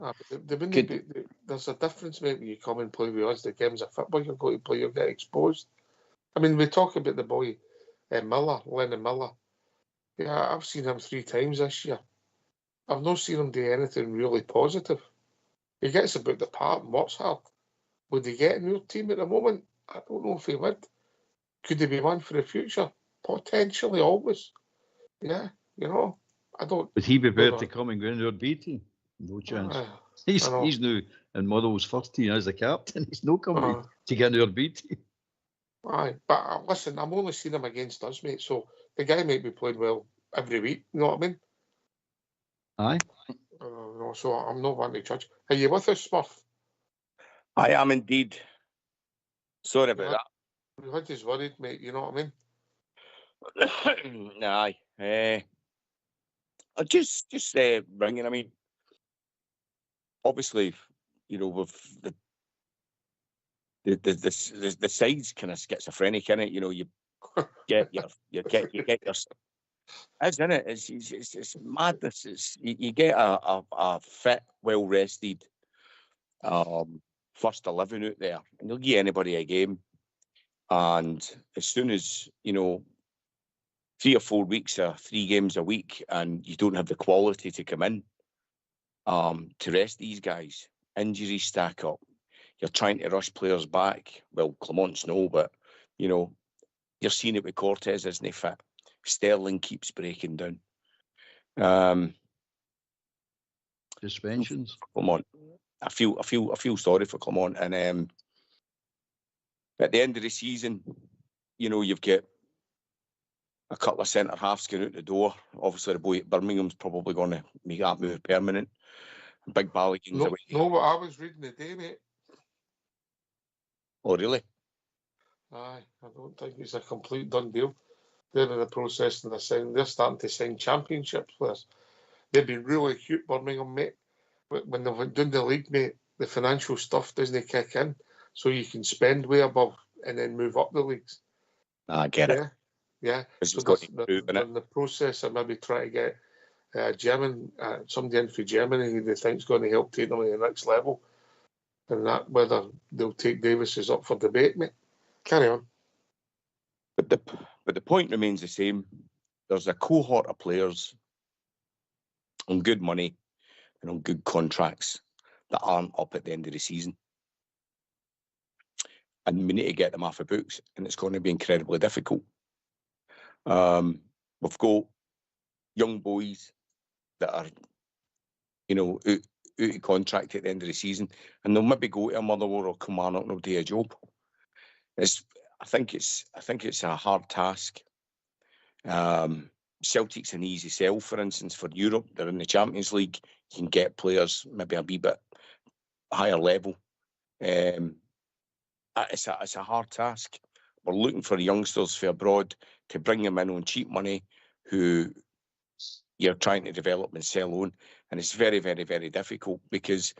Speaker 2: there's a difference, mate. When you come and play with us, the game's a football. You're going to play. You'll get exposed. I mean, we talk about the boy Lennon Miller. Yeah, I've seen him 3 times this year. I've not seen him do anything really positive. He gets about the part and works hard. Would he get in your team at the moment? I don't know if he would. Could he be one for the future? Potentially, always. Yeah, I don't.
Speaker 4: Would he be prepared to come and go into our B team? No chance. He's now in Motherwell's first team as the captain. He's no coming to get into our B team.
Speaker 2: Aye, but listen, I'm only seeing him against us, mate. So the guy might be playing well every week. You know what I mean?
Speaker 4: Aye.
Speaker 2: So I'm not one to judge. Are you with us, Smurf?
Speaker 6: I am indeed. Sorry about that.
Speaker 2: We had this worried, mate. You know what I mean?
Speaker 6: Aye. I just ringing. I mean, obviously, with the side's kind of schizophrenic in it. You get your. Isn't it? It's madness. You get a fit, well rested, first 11 out there, and they'll give anybody a game. And as soon as 3 or 4 weeks or 3 games a week, and you don't have the quality to come in to rest these guys, injuries stack up. You're trying to rush players back. Well, Clement's no, but you're seeing it with Cortez, isn't he fit? Sterling keeps breaking down.
Speaker 4: Suspensions.
Speaker 6: Clement. I feel sorry for Clement, and at the end of the season, you've got a couple of centre halves going out the door. Obviously, the boy at Birmingham's probably going to make that move permanent. Big Ballaghan's away.
Speaker 2: No, what I was reading today, mate.
Speaker 6: Oh, really?
Speaker 2: Aye, I don't think it's a complete done deal. They're in the process of they're starting to sign championship players. They've been really cute, Birmingham, mate. When they've done the league, mate, the financial stuff doesn't kick in, so you can spend way above and then move up the leagues.
Speaker 6: I get it.
Speaker 2: Yeah. So they're in the process of maybe trying to get somebody in for Germany who they think is going to help take them to the next level. And that whether they'll take Davis is up for debate, mate. Carry on.
Speaker 6: But the point remains the same. There's a cohort of players on good money and on good contracts that aren't up at the end of the season. And we need to get them off the books, and it's going to be incredibly difficult. We've got young boys that are, out of contract at the end of the season, and they'll maybe go to a Motherwell or Kilmarnock and they'll do a job. I think it's a hard task. Celtic's an easy sell, for instance, for Europe. They're in the Champions League. You can get players maybe a wee bit higher level. It's a hard task. We're looking for youngsters for abroad to bring them in on cheap money who you're trying to develop and sell on. And it's very, very, very difficult because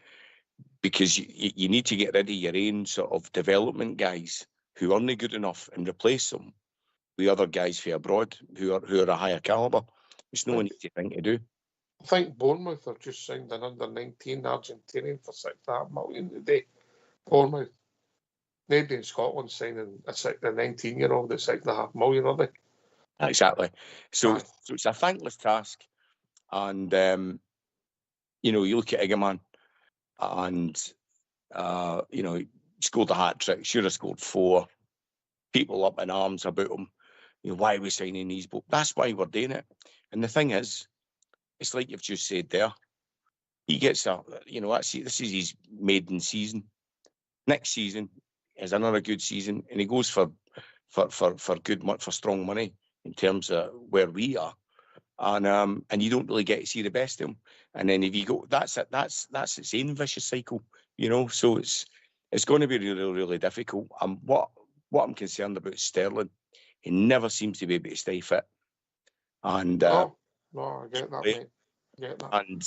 Speaker 6: you need to get rid of your own sort of development guys who aren't good enough and replace them with other guys for abroad who are a higher calibre. It's no an easy thing to do.
Speaker 2: I think Bournemouth have just signed an under-19 Argentinian for $6.5 million today. Bournemouth. Nobody in Scotland signing a 19-year-old at $6.5 million, are they?
Speaker 6: Exactly. So it's a thankless task. And, you look at Egerman and, he scored a hat-trick. Should have scored 4. People up in arms about him. Why are we signing these? But that's why we're doing it. And the thing is, it's like you've just said there. He gets this is his maiden season. Next season is another good season, and he goes for strong money. in terms of where we are, and you don't really get to see the best of them. And then if you go, that's it. That's its own vicious cycle, So it's going to be really, really difficult. What I'm concerned about is Sterling. He never seems to be able to stay fit, and
Speaker 2: no, I get that, mate. Get that.
Speaker 6: And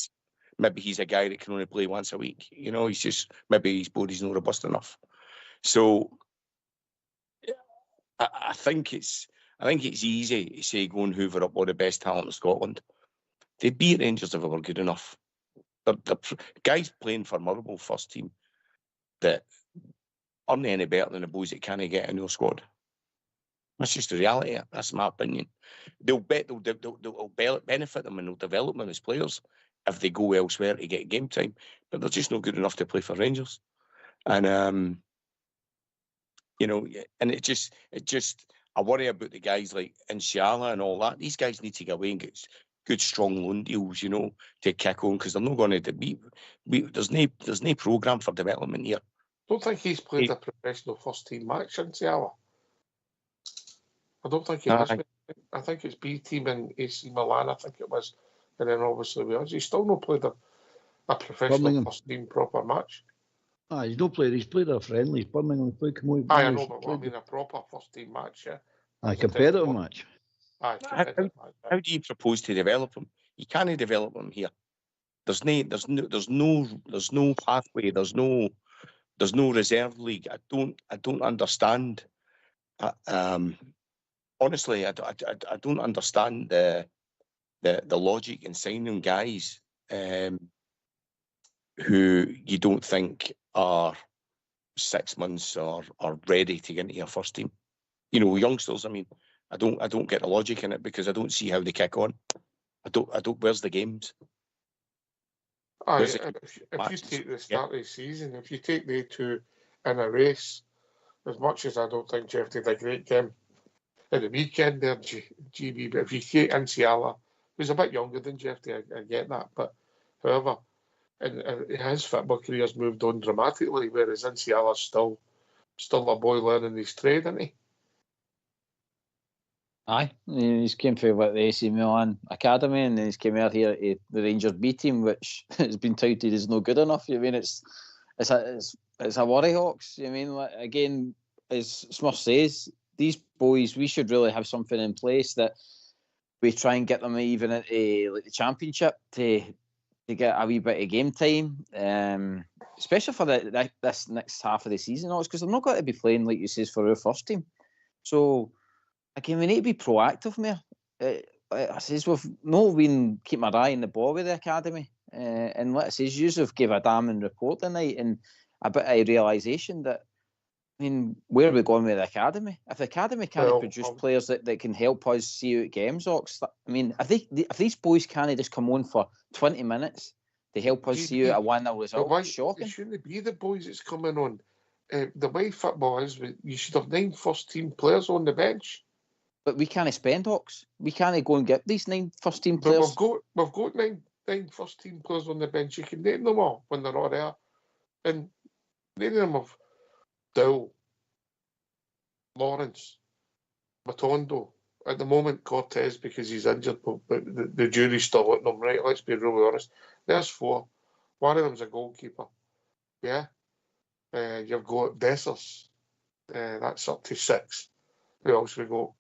Speaker 6: maybe he's a guy that can only play once a week. He's just, maybe his body's not robust enough. So I think it's easy to say go and hoover up all the best talent in Scotland. They'd beat Rangers if they were good enough. The guys playing for Motherwell first team that aren't any better than the boys that can't get in your squad. That's just the reality. That's my opinion. They'll benefit them and they'll develop them as players if they go elsewhere to get game time. But they're just not good enough to play for Rangers. And and it just I worry about the guys like Inshallah and all that. These guys need to get away and get good strong loan deals, to kick on, because they're not going to be. There's no programme for development here.
Speaker 2: Don't think he's played a professional first team match, Inshallah. I don't think he has. I think it's B team and AC Milan, I think it was. And then obviously we He's still not played a professional first team proper match.
Speaker 4: He's not played. He's played a friendly. Birmingham played.
Speaker 2: I know, but I mean a proper first team match, yeah.
Speaker 4: A competitive match.
Speaker 6: How do you propose to develop him? You can't develop him here. There's no pathway. There's no reserve league. I don't understand. Honestly, I don't understand the logic in signing guys who you don't think are 6 months or ready to get into your first team. Youngsters. I mean, I don't get the logic in it, because I don't see how they kick on. I don't. Where's the games?
Speaker 2: If you take the start of the season, if you take the two in a race, as much as I don't think Jeff did a great game at the weekend there, GB, but if you take Inshallah, who's a bit younger than Jeff, I get that, but however, and his football career's moved on dramatically, whereas Inshalla's still a boy learning his trade, isn't he?
Speaker 3: Aye, he's came through the AC Milan academy, and then he's came out here to the Rangers B team, which has been touted as no good enough. It's a worry, Hawks. Again, as Smurf says, these boys, we should really have something in place that we try and get them even into like the Championship to get a wee bit of game time, especially for this next half of the season, because they're not going to be playing, like you says, for our first team. So again, we need to be proactive there. I says we've not been keeping our eye on the ball with the academy, and like I says, you have gave a damning report tonight, and a bit of realisation that, where are we going with the academy? If the academy can't produce players that can help us see out games, Ox, if these boys can't just come on for 20 minutes to help us see out a 1-0 result, it's shocking.
Speaker 2: It shouldn't be the boys that's coming on. The way football is, you should have 9 first-team players on the bench.
Speaker 3: But we can't spend, Ox. We can't go and get these 9 first-team players.
Speaker 2: But we've got 9 first-team players on the bench. You can name them all when they're all there. And name them of Dowell, Lawrence, Matondo. At the moment, Cortez, because he's injured, but the jury's still at them, right? Let's be really honest. There's 4. One of them's a goalkeeper. Yeah? You've got Dessers. That's up to 6. Who else we got?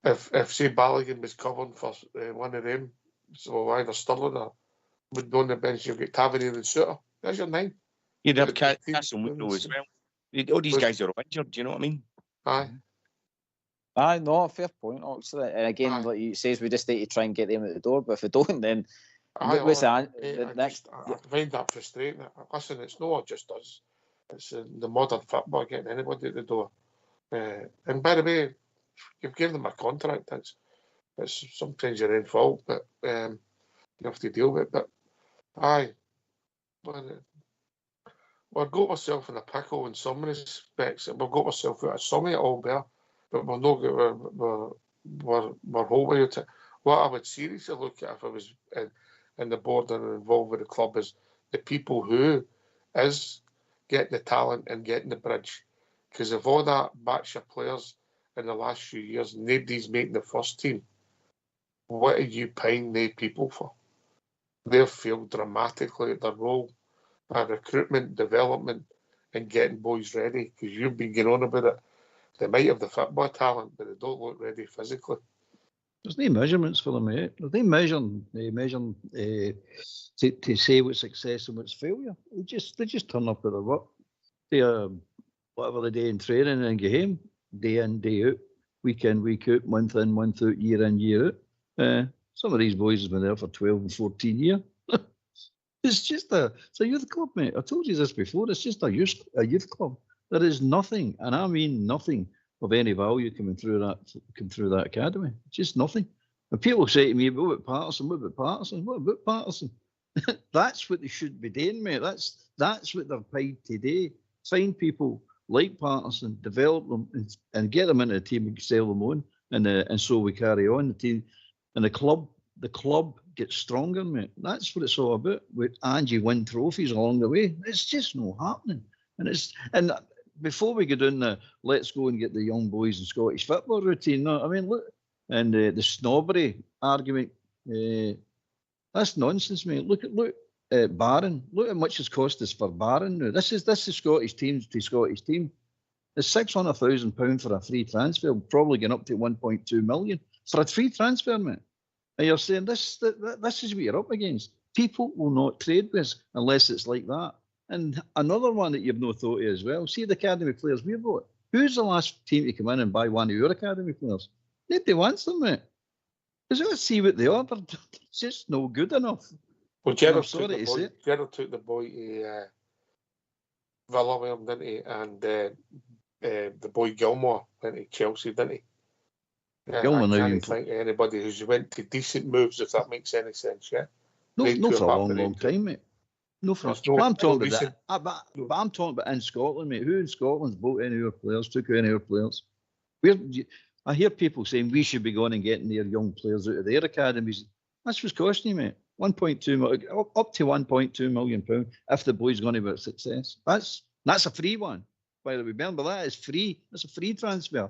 Speaker 2: If say Balogun was covering for one of them, so either Stirling or would be on the bench, you've got Tavernier and Suter. There's your 9.
Speaker 6: You'd have Casamino as well. All these guys are injured, do you know what I mean?
Speaker 3: Aye, no, fair point, actually. And again, like you says, we just need to try and get them at the door, but if we don't, then what's the next?
Speaker 2: I find that frustrating. Listen, it's not just us. It's the modern football getting anybody at the door. And by the way, you've given them a contract. It's sometimes your own fault, but you have to deal with it. But aye, we've got ourselves in a pickle in some respects. We've got ourselves out of some of it all there, but we're not. We're holding it. What I would seriously look at if I was in the board and involved with the club is the people who is getting the talent and getting the bridge. Because if all that batch of players in the last few years, nobody's making the first team. What are you paying the people for? They've failed dramatically at their role, at recruitment, development, and getting boys ready. Because you've been going on about it. They might have the football talent, but they don't look ready physically.
Speaker 4: There's no measurements for them, mate. They measure to say what's success and what's failure. They just turn up at their work. They whatever they do in training and go home, day in, day out, week in, week out, month in, month out, year in, year out. Some of these boys have been there for 12 and 14 years. It's a youth club, mate. I told you this before. It's just a youth club. There is nothing, and I mean nothing, of any value coming through that academy. Just nothing. And people say to me, what about Patterson? What about Patterson? What about Patterson? That's what they should be doing, mate. That's what they're paid today. Find people like Patterson, develop them, and get them into the team and sell them on, and so we carry on. The team and the club gets stronger, mate. That's what it's all about. And you win trophies along the way. It's just not happening. And before we go down let's go and get the young boys in Scottish football routine. No, I mean, look, and the snobbery argument, that's nonsense, mate. Look at Barron. Look how much it's cost us for Barron now. This is Scottish teams to Scottish team. It's £600,000 for a free transfer, probably going up to 1.2 million for a free transfer, mate. And you're saying this is what you're up against. People will not trade with us unless it's like that. And another one that you've no thought of as well, see the academy players we've got. Who's the last team to come in and buy one of your academy players? Nobody wants them, mate. Because let's see what they are. They're just no good enough.
Speaker 2: Well, Gerald took the boy to Villa with him, didn't he? And the boy Gilmore went to Chelsea, didn't he?
Speaker 4: Gilmore
Speaker 2: I can't think of anybody who's went to decent moves, if that makes any sense, yeah?
Speaker 4: No, for a long time, mate. No, for I'm talking about that. But I'm talking about in Scotland, mate. Who in Scotland's bought any of our players, took any of our players? I hear people saying we should be going and getting their young players out of their academies. That's what's costing you, mate. 1.2 million, up to 1.2 million pound if the boy's going to be a success. That's a free one. By the way, remember that is free. That's a free transfer.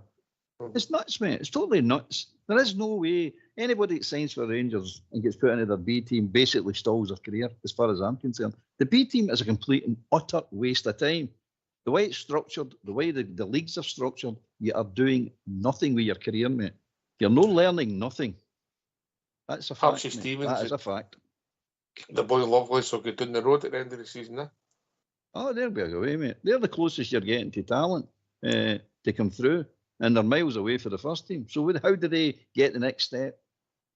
Speaker 4: It's nuts, mate. It's totally nuts. There is no way anybody that signs for Rangers and gets put into their B team basically stalls their career, as far as I'm concerned. The B team is a complete and utter waste of time. The way it's structured, the way the leagues are structured, you are doing nothing with your career, mate. You're no learning nothing. That's a fact. That is a fact.
Speaker 2: The boy Lovelace will go down the road at the end of the season, eh?
Speaker 4: Oh, there we go, mate. They're the closest you're getting to talent to come through. And they're miles away for the first team. So how do they get the next step?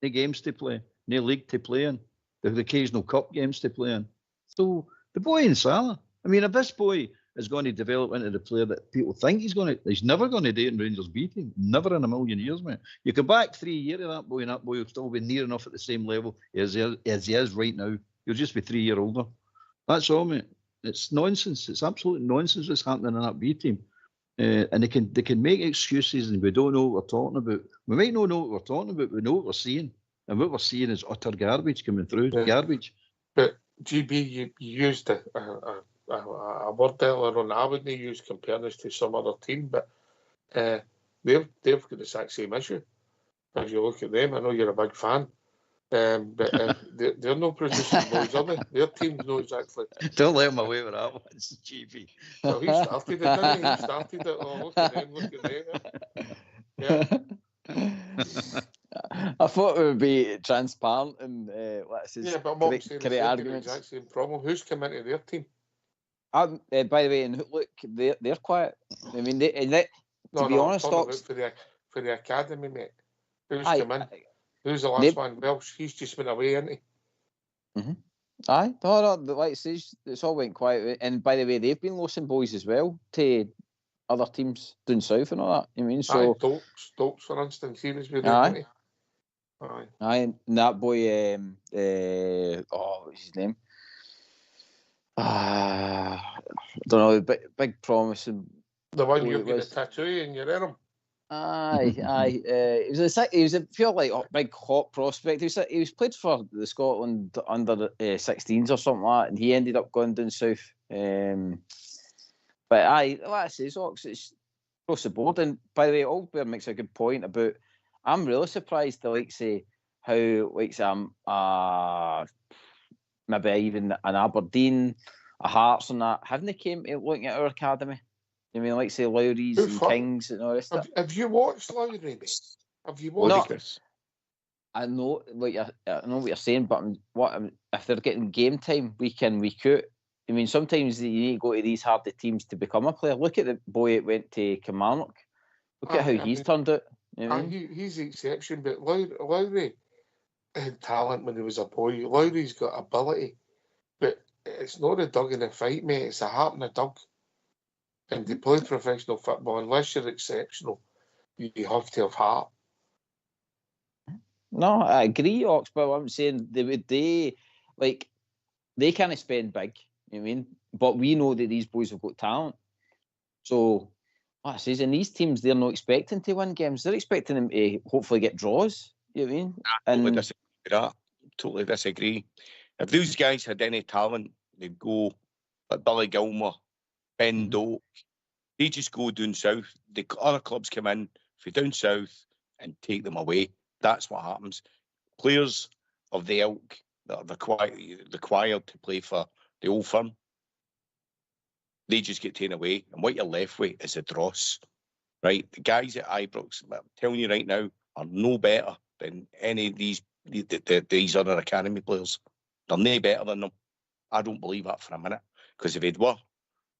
Speaker 4: No games to play, no league to play in, the occasional cup games to play in. So the boy in Salah, I mean, if this boy is going to develop into the player that people think he's never going to do in Rangers B team. Never in a million years, mate. You go back 3 years of that boy, and that boy will still be near enough at the same level as he is right now. He'll just be 3 years older. That's all, mate. It's nonsense. It's absolute nonsense what's happening in that B team. And they can make excuses, and we don't know what we're talking about. We might not know what we're talking about, but we know what we're seeing. And what we're seeing is utter garbage coming through. Yeah. Garbage.
Speaker 2: But GB, you used a word there on I wouldn't use comparing us to some other team, but they've got the exact same issue. As you look at them, I know you're a big fan. But they're not producing boys, are they? Their team's not exactly.
Speaker 4: Don't let them away with that one, GB.
Speaker 2: Well, he started it, didn't he? He started it. Oh, look at them. Yeah.
Speaker 3: I thought it would be transparent and let's say
Speaker 2: but I'm not saying the exact same problem. Who's come into their team?
Speaker 3: By the way, and look, they're quiet. I mean, to be honest,
Speaker 2: for the academy, mate. Who's come in? Who's the last one? Welsh. He's just been away, hasn't he?
Speaker 3: Mm-hmm. Aye. No, like I say, it's all went quiet. And by the way, they've been losing boys as well to other teams down south and all that. I mean, so
Speaker 2: Stokes, for instance, he was with them.
Speaker 3: Aye. And that boy, what's his name? I don't know. Big promising.
Speaker 2: The one you get a tattoo in your arm.
Speaker 3: Aye. He was a pure big hot prospect. He was played for the Scotland under 16s or something like that, and he ended up going down south. But aye, like I say, Ox, across the board. And by the way, Aldbear makes a good point about. I'm really surprised to say how maybe even an Aberdeen, a Hearts, and that haven't they came looking at our academy. I mean, say Lowry's and Kings and all this stuff.
Speaker 2: Have you watched Lowry, mate? Have you watched
Speaker 6: this?
Speaker 3: I know, I know what you're saying, but if they're getting game time week in, week out? I mean, sometimes you need to go to these harder teams to become a player. Look at the boy that went to Kilmarnock. Look at how he's turned out. You know?
Speaker 2: He's the exception, but Lowry had talent when he was a boy. Lowry's got ability, but it's not a dug in a fight, mate. It's a heart in a dug. And to play professional football, unless you're exceptional, you have to have heart.
Speaker 3: No, I agree, Ox, but I'm saying they can't spend big, you know what I mean? But we know that these boys have got talent. So, what I say is, in these teams, they're not expecting to win games. They're expecting them to hopefully get draws, you know what I mean?
Speaker 6: Totally disagree with that. Totally disagree. If those guys had any talent, they'd go like Billy Gilmore, Ben Doak. They just go down south. The other clubs come in from down south and take them away. That's what happens. Players of the ilk that are required to play for the old firm, they just get taken away. And what you're left with is a dross, right? The guys at Ibrox, I'm telling you right now, are no better than any of these other academy players. They're no better than them. I don't believe that for a minute. Because if they were,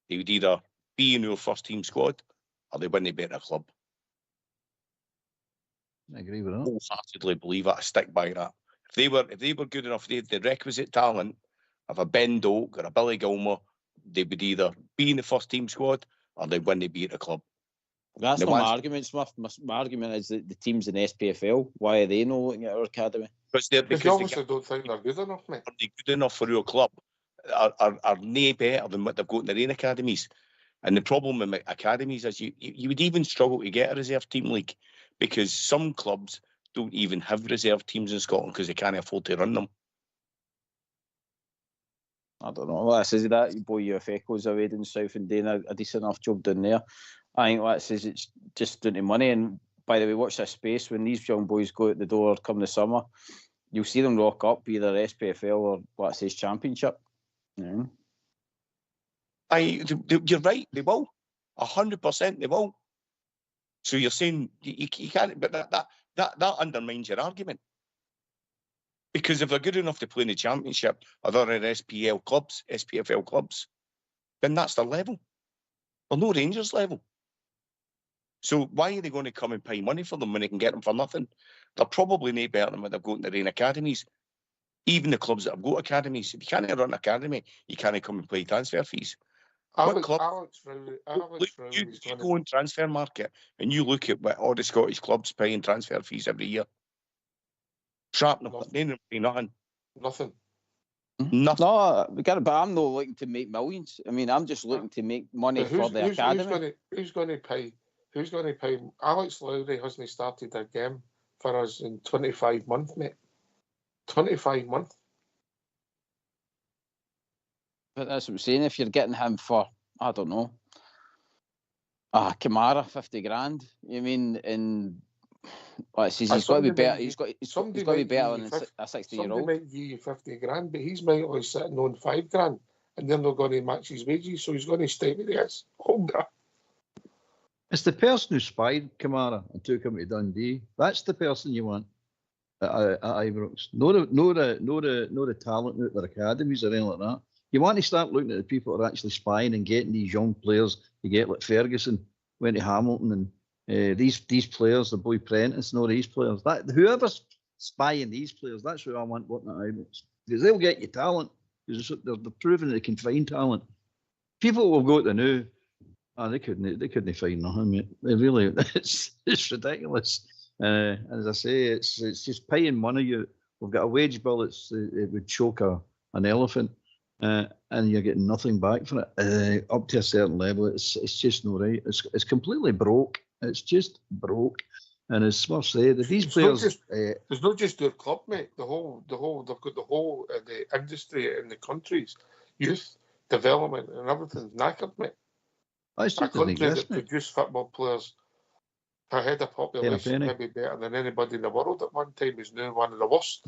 Speaker 6: they would either be in your first team squad or they wouldn't be at a club.
Speaker 4: I agree with that.
Speaker 6: Wholeheartedly believe that. I stick by that. If they were good enough, they had the requisite talent of a Ben Doak or a Billy Gilmore, they would either be in the first team squad or they wouldn't be at a club.
Speaker 3: That's not my argument, Smith. My argument is that the teams in SPFL, why are they not looking at our academy?
Speaker 2: Because they obviously don't think they're good enough, mate.
Speaker 6: Are they good enough for your club? Are no better than what they've got in their own academies? And the problem with academies is you would even struggle to get a reserve team league because some clubs don't even have reserve teams in Scotland because they can't afford to run them.
Speaker 3: I don't know. That says that boy UFECO's away down south and doing a decent enough job down there. I think that says it's just down to money. And by the way, watch this space. When these young boys go out the door come the summer, you'll see them rock up either SPFL or what it says Championship. Yeah.
Speaker 6: You're right. They will. 100% they will. So you're saying you can't, but that undermines your argument. Because if they're good enough to play in the Championship or they're in SPFL clubs, then that's their level. They're no Rangers level. So why are they going to come and pay money for them when they can get them for nothing? They're probably no better than what they've got in their own academies. Even the clubs that have got academies, if you can't run an academy, you can't come and play transfer fees.
Speaker 2: Alex
Speaker 6: You go on transfer market and you look at what all the Scottish clubs paying transfer fees every year. Shrapnel, they don't pay nothing.
Speaker 2: Nothing.
Speaker 3: No, but I'm not looking to make millions. I mean, I'm just looking to make money for the academy.
Speaker 2: Who's going to pay? Who's going to pay? Alex Lowry hasn't started a game for us in 25 months, mate. 25 months.
Speaker 3: But that's what I'm saying. If you're getting him for, I don't know, Kamara, 50 grand. You mean in? Well, he's got to be better. He's got to be better than a 60-year-old.
Speaker 2: Somebody might give you 50 grand, but he's might only sitting on 5 grand, and they're not going to match his wages, so he's going to stay with us.
Speaker 4: It's the person who spied Kamara and took him to Dundee. That's the person you want at Ibrox. No the talent at their academies or anything like that. You want to start looking at the people who are actually spying and getting these young players. You get like Ferguson went to Hamilton and these players, the boy Prentice, and all these players. Whoever's spying these players, that's who I want working at Ibrox. Because they'll get you talent. Because they're proving that they can find talent. People will go to new. They couldn't find nothing, mate. They really, it's ridiculous. And as I say, it's just paying money. We've got a wage bill. It would choke an elephant, and you're getting nothing back for it. Up to a certain level, it's just not right. It's completely broke. It's just broke. And as Smurf said, if these players,
Speaker 2: there's not just their club, mate. They've got the whole the industry in the countries, youth development and everything's knackered, mate.
Speaker 4: I just
Speaker 2: a
Speaker 4: doesn't
Speaker 2: country
Speaker 4: exist,
Speaker 2: that
Speaker 4: mate.
Speaker 2: produce football players per head of population,
Speaker 4: penny.
Speaker 2: maybe better than anybody in the world at one time, is now one of the worst.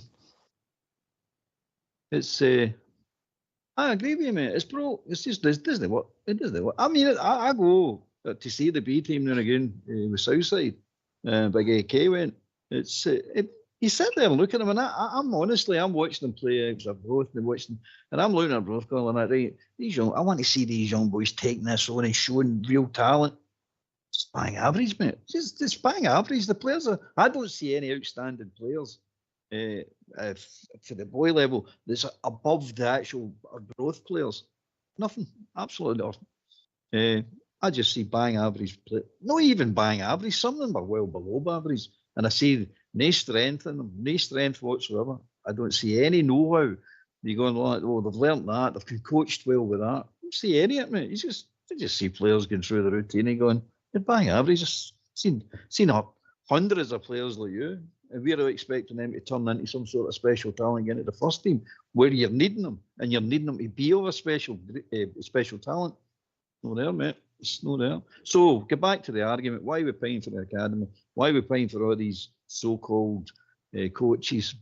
Speaker 4: It's I agree with you, mate. It's bro. It's just this doesn't work. It doesn't work. I mean, I go to see the B team now and again with Southside. Big AK went. It's you sit there and look at them, and I'm honestly, I'm watching them play. I've both been watching, and I'm looking at both going like, right, these young. I want to see these young boys taking this on and showing real talent. It's bang average, mate. It's bang average. The players are. I don't see any outstanding players. For the boy level, that's above the actual growth players. Nothing, absolutely nothing. I just see bang average play. Not even bang average. Some of them are well below average, and I see no strength in them, no strength whatsoever. I don't see any know-how. You're going like, oh, they've learnt that, they've been coached well with that. I don't see any of it, mate. You just see players going through the routine and going, you're bang average. I've seen hundreds of players like you. And we're expecting them to turn into some sort of special talent into the first team, where you're needing them, and you're needing them to be of a special talent. No there, mate. It's not there. So get back to the argument. Why are we paying for the academy? Why are we paying for all these so-called coaches?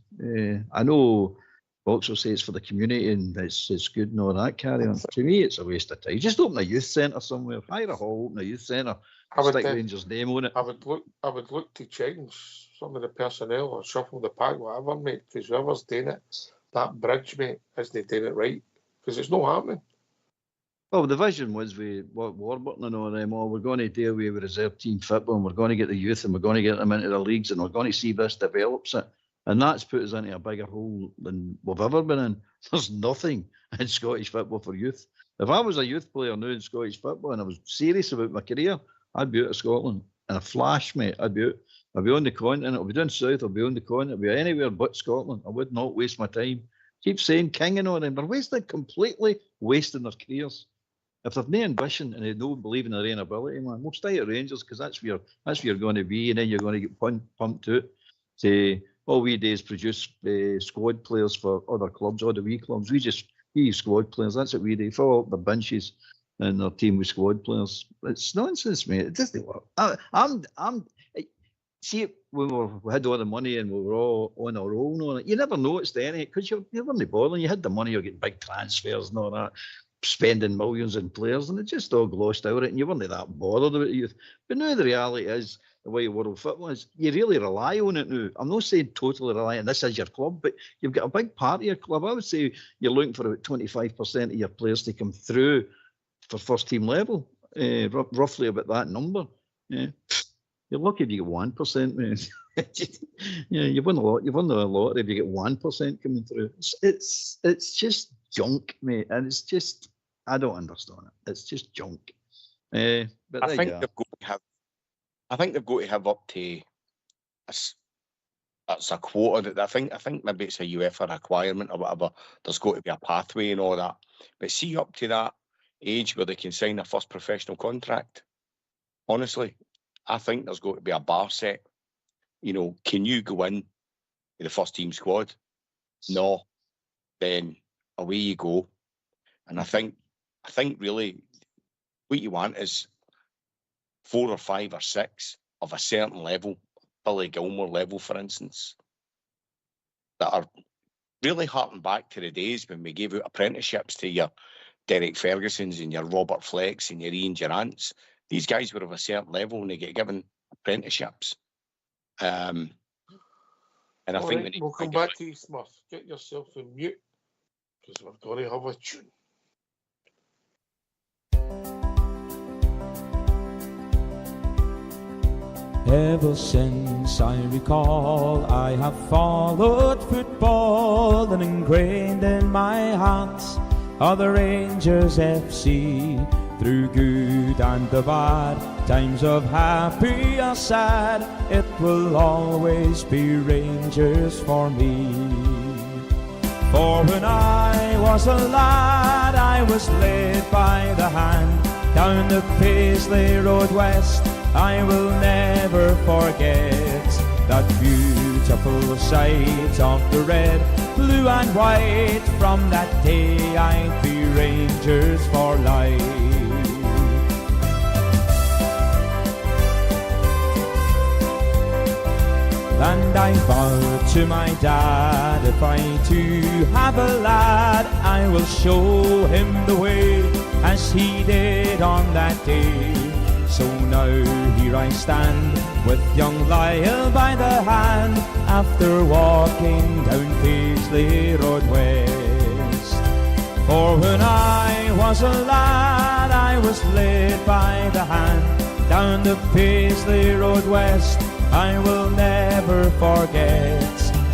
Speaker 4: I know folks will say it's for the community and it's good and all that carry on. To me, it's a waste of time. Just open a youth centre somewhere. Hire a hall, open a youth centre. Stick Rangers' name on it.
Speaker 2: I would look to change some of the personnel or shuffle the pack, whatever, mate. Because whoever's doing it, that bridge, mate, isn't doing it right. Because it's not happening.
Speaker 4: Well, the vision was with Warburton and all them. Oh, we're going to deal with reserve team football, and we're going to get the youth, and we're going to get them into the leagues, and we're going to see this develops it. And that's put us into a bigger hole than we've ever been in. There's nothing in Scottish football for youth. If I was a youth player now in Scottish football and I was serious about my career, I'd be out of Scotland in a flash, mate. I'd be out. I'd be on the continent. I'll be down south. I'll be on the continent. I'll be anywhere but Scotland. I would not waste my time. Keep saying King and all them. They're completely wasting their careers. If they've no ambition and they don't believe in their own ability, man, we'll stay at Rangers because that's where you're going to be, and then you're going to get pumped out. Say all we do is produce squad players for other clubs, other wee clubs. We use squad players. That's what we do. Fill up the benches and our team with squad players. It's nonsense, mate. It doesn't work. See, when we had all the money and we were all on our own on it, you never noticed any because you weren't bothering. You had the money, you're getting big transfers and all that, spending millions in players, and it just all glossed out it, and you weren't that bothered about youth. But now the reality is, the way world football is, you really rely on it now. I'm not saying totally rely on this as your club, but you've got a big part of your club. I would say you're looking for about 25% of your players to come through for first team level, roughly about that number. Yeah. You're lucky if you get 1%, man. Yeah, you won a lot. You won a lot if you get 1% coming through. It's just junk, mate, and it's just I don't understand it. It's just junk. But
Speaker 6: I think they've got to have up to that's a quota. I think maybe it's a UEFA requirement or whatever. There's got to be a pathway and all that. But see, up to that age where they can sign a first professional contract, honestly, I think there's got to be a bar set. You know, can you go in with the first team squad? No. Then away you go. And I think really what you want is 4 or 5 or 6 of a certain level, Billy Gilmore level, for instance, that are really harking back to the days when we gave out apprenticeships to your Derek Fergusons and your Robert Flecks and your Ian Durants. These guys were of a certain level and they get given apprenticeships. And I
Speaker 2: All
Speaker 6: think
Speaker 2: right, we'll come back to you, Smurf. Get yourself in mute because we're going to have a tune.
Speaker 7: Ever since I recall, I have followed football, and ingrained in my heart are the Rangers FC. Through good and the bad, times of happy or sad, it will always be Rangers for me. For when I was a lad, I was led by the hand down the Paisley Road West. I will never forget that beautiful sight of the red, blue and white. From that day I'd be Rangers for life. And I vowed to my dad, if I too have a lad, I will show him the way, as he did on that day. So now here I stand, with young Lyle by the hand, after walking down Paisley Road West. For when I was a lad, I was led by the hand, down the Paisley Road West. I will never forget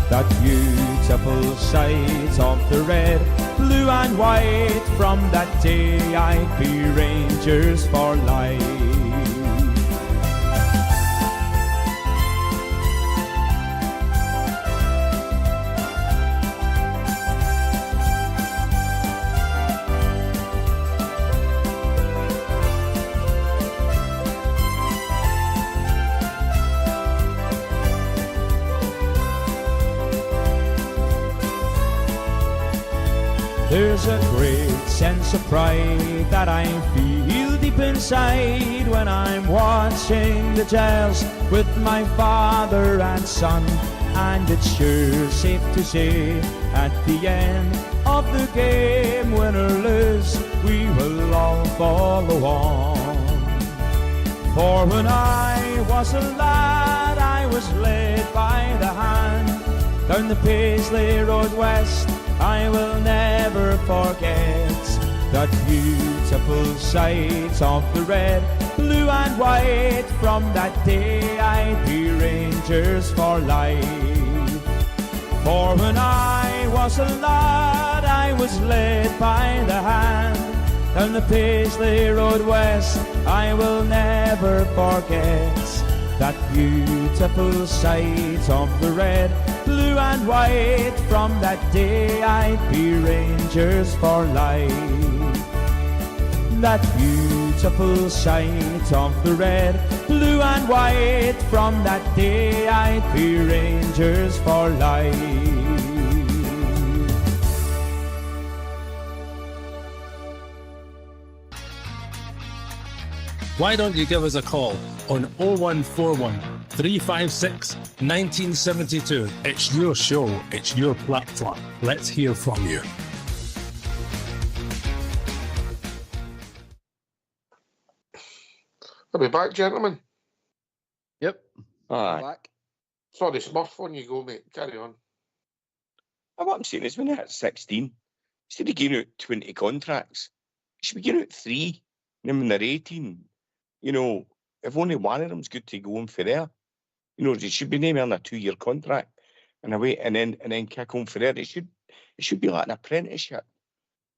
Speaker 7: that beautiful sight of the red, blue and white. From that day I'd be Rangers for life. There's a great sense of pride that I feel deep inside when I'm watching the Giles with my father and son. And it's sure safe to say, at the end of the game, win or lose, we will all follow on. For when I was a lad, I was led by the hand, down the Paisley Road West. I will never forget that beautiful sight of the red, blue and white. From that day I'd be Rangers for life. For when I was a lad, I was led by the hand, down the Paisley Road West. I will never forget that beautiful sight of the red, blue and white. From that day I'd be Rangers for life. That beautiful sight of the red, blue and white. From that day I'd be Rangers for life.
Speaker 5: Why don't you give us a call on 0141 356 1972. It's your show, it's your platform. Let's hear from you.
Speaker 2: I'll be back, gentlemen.
Speaker 4: Yep.
Speaker 6: Aye.
Speaker 3: Back.
Speaker 2: Sorry, Smurf, on you go, mate. Carry on.
Speaker 6: And what I'm saying is, when they're at 16, instead of giving out 20 contracts, you should be giving out 3. And then when they're 18, you know, if only one of them's good to go on for there, you know, they should be naming on a 2-year contract and away, and then kick on for there. It should be like an apprenticeship,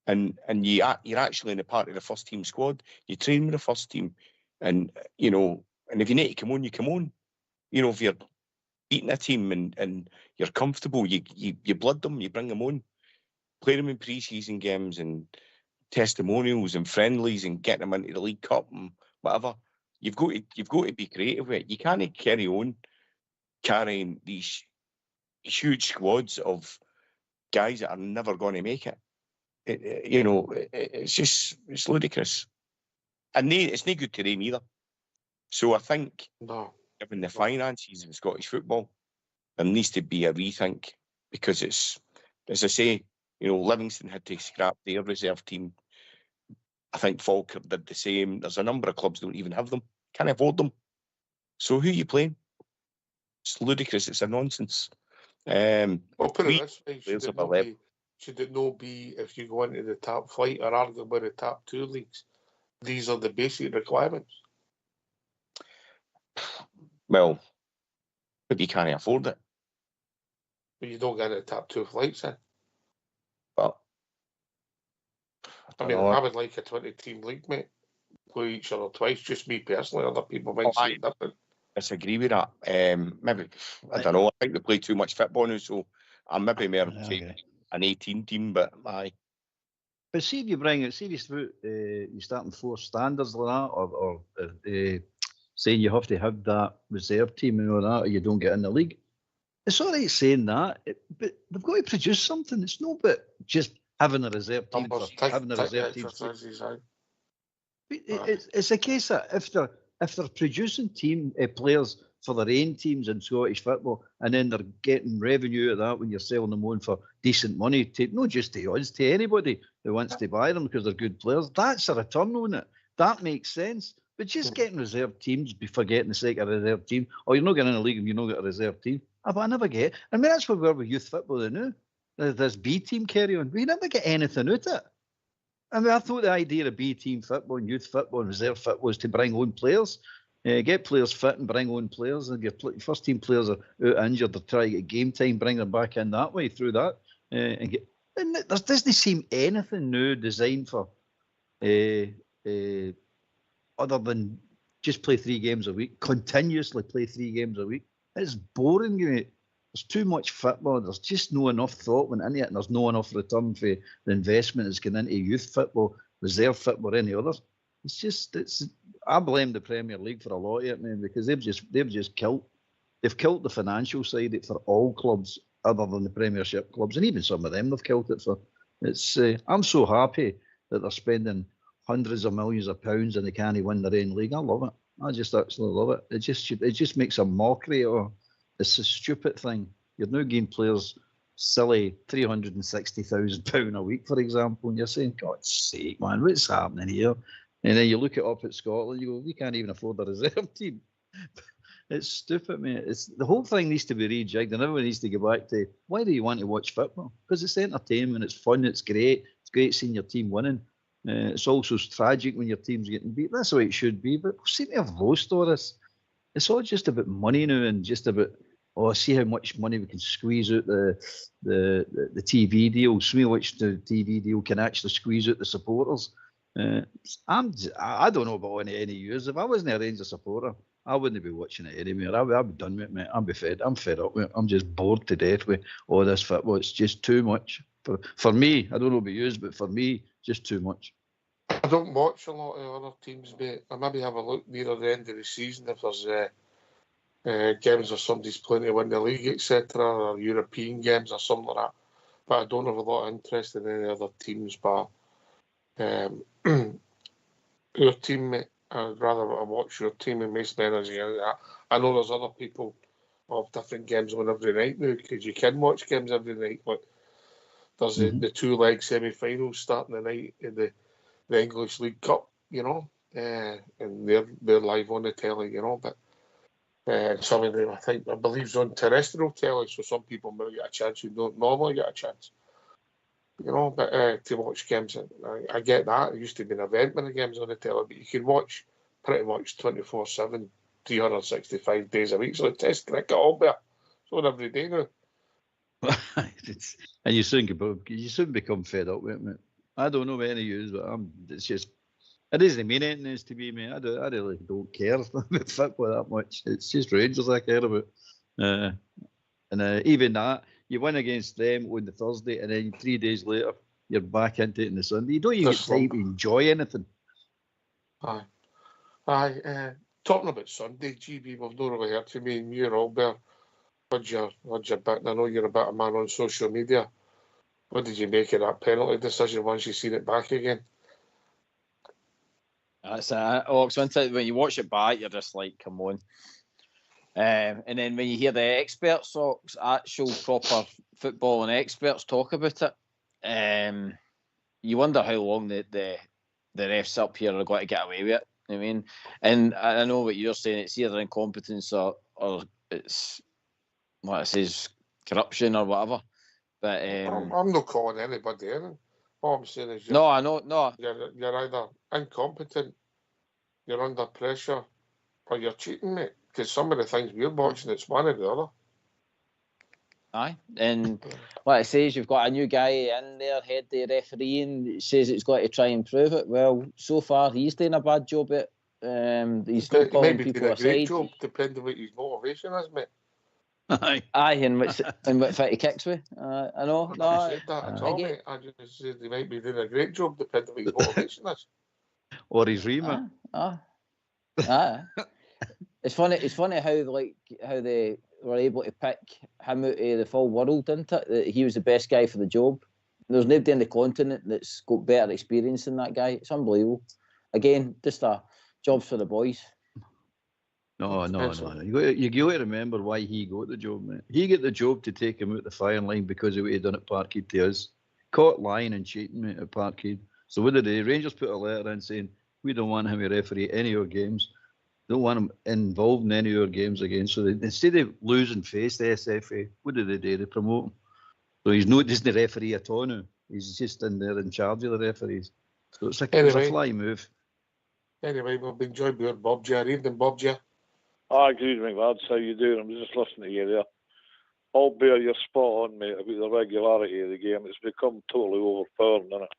Speaker 6: and you're actually in a part of the first team squad. You train with the first team, and you know, and if you need to come on, you come on. You know, if you're beating a team and you're comfortable, you blood them, you bring them on, play them in pre-season games and testimonials and friendlies and get them into the League Cup and whatever. You've got to be creative with it. You can't carry on carrying these huge squads of guys that are never going to make it. It's ludicrous, and it's no good to them either. So I think, given the finances in Scottish football, there needs to be a rethink, because it's, as I say, you know, Livingston had to scrap their reserve team. I think Falkirk did the same. There's a number of clubs that don't even have them, can't afford them. So who are you playing? It's ludicrous. It's a nonsense.
Speaker 2: Well, put it this way, should it not be, if you go into the top flight or arguably the top 2 leagues, these are the basic requirements?
Speaker 6: Well, maybe you can't afford it.
Speaker 2: But you don't get into the top 2 flights then.
Speaker 6: But
Speaker 2: I would like a 20-team league, mate. Play each other twice, just me personally. Other people might see it different.
Speaker 6: Disagree with that. Maybe, I don't know. I think they play too much football now, so I'm maybe more an 18 team, but aye.
Speaker 4: But see if you bring it, see if you start to force standards like that, or saying you have to have that reserve team and all that, or you don't get in the league. It's all right saying that, but they've got to produce something. It's not but just having a reserve team for having a reserve team. It's a case that if they're producing players for their own teams in Scottish football, and then they're getting revenue out of that when you're selling them on for decent money, not just to us, to anybody who wants to buy them because they're good players. That's a return on it. That makes sense. But just getting reserve teams, be forgetting the sake of a reserve team, or you're not getting in a league and you're not got a reserve team. But I never get it. I mean, that's what we were with youth football now. This B team carry on. We never get anything out of it. I mean, I thought the idea of B team football and youth football and reserve football was to bring on players, get players fit and bring on players, and your first team players are out injured or try to get game time, bring them back in that way through that. And there doesn't seem anything new designed for other than just play 3 games a week, continuously play 3 games a week. It's boring, mate. There's too much football. There's just no enough thought went into it, and there's no enough return for the investment that's going into youth football, reserve football, or any others. I blame the Premier League for a lot of it, man, because they've killed the financial side of it for all clubs other than the Premiership clubs, and even some of them they've killed it for. I'm so happy that they're spending hundreds of millions of pounds and they can't win their own league. I love it. I just absolutely love it. It just makes a mockery of it's a stupid thing. You're now giving players silly £360,000 a week, for example, and you're saying, God's sake, man, what's happening here? And then you look it up at Scotland, you go, we can't even afford a reserve team. It's stupid, mate. The whole thing needs to be rejigged, and everyone needs to go back to, why do you want to watch football? Because it's entertainment, it's fun, it's great. It's great seeing your team winning. It's also tragic when your team's getting beat. That's the way it should be. But we seem to have lost all this. It's all just about money now, and just about, see how much money we can squeeze out the TV deal. See how much the TV deal can actually squeeze out the supporters. I don't know about any years. If I wasn't a Rangers supporter, I wouldn't be watching it anymore. I'd be done with it, mate. I'm fed up with it. I'm just bored to death with all this football. It's just too much. For me, I don't know about you, but for me, just too much.
Speaker 2: I don't watch a lot of other teams, mate. I maybe have a look near the end of the season if there's games or somebody's playing to win the league, etc., or European games or something like that. But I don't have a lot of interest in any other teams. But your team, mate, I'd rather watch your team and waste my energy on that. I know there's other people of different games on every night now because you can watch games every night. But there's the 2-leg semi-finals starting tonight in the English League Cup, and they're live on the telly, But some of them, I believe, is on terrestrial telly, so some people might get a chance who don't normally get a chance. But to watch games, I get that. It used to be an event when the game's on the telly, but you can watch pretty much 24/7, 365 days a week. So the Test cricket all there. It's on every day now.
Speaker 4: And you soon become fed up with it, mate. I don't know any use, but it doesn't mean anything to me, mate. I really don't care about football that much. It's just Rangers I care about. And even that, you win against them on the Thursday, and then 3 days later, you're back into it on the Sunday. You don't even get time to enjoy anything.
Speaker 2: Aye. Talking about Sunday, GB, we've not really heard from you, and you're all there. What's your bit? I know you're a bit of a man on social media. What did you make of that penalty decision once you seen it back again?
Speaker 3: That's when you watch it back, you're just like, come on. And then when you hear the experts, actual proper football and experts talk about it, you wonder how long the refs up here are going to get away with it. I mean, and I know what you're saying. It's either incompetence or it's what it says, corruption or whatever. But
Speaker 2: I'm not calling anybody in. All I'm saying is
Speaker 3: I know.
Speaker 2: You're either incompetent, you're under pressure, or you're cheating, mate. Because some of the things we're watching, it's one or the other.
Speaker 3: Aye, and like I say, you've got a new guy in there, head the refereeing, says it's got to try and prove it. Well, so far he's doing a bad job at he's not calling people aside. Great job,
Speaker 2: depending on what his motivation is, mate.
Speaker 3: Aye, and what fit he kicks with. I know. No,
Speaker 2: I said that at all, mate. I just said he might be doing a great job, depending on what his motivation is.
Speaker 4: Or his remit.
Speaker 3: It's funny how they were able to pick him out of the full world, didn't it? That he was the best guy for the job. There's nobody on the continent that's got better experience than that guy. It's unbelievable. Again, just a job for the boys.
Speaker 4: No. You got to remember why he got the job, mate. He got the job to take him out the firing line because of what he done at Parkhead to us. Caught lying and cheating, mate, at Parkhead. So what did they? Rangers put a letter in saying, we don't want him to referee any of our games. Don't want him involved in any of our games again. So instead of losing face the SFA, what did they do? They promote him. So he's not just the referee at all now. He's just in there in charge of the referees. So it's a fly move.
Speaker 2: Anyway, we've been joined by Bob J. Evening, Bob J.
Speaker 8: Good evening, lads. How you doing? I'm just listening to you there. Albeit you're spot on, mate, about the regularity of the game. It's become totally overpowering, isn't it?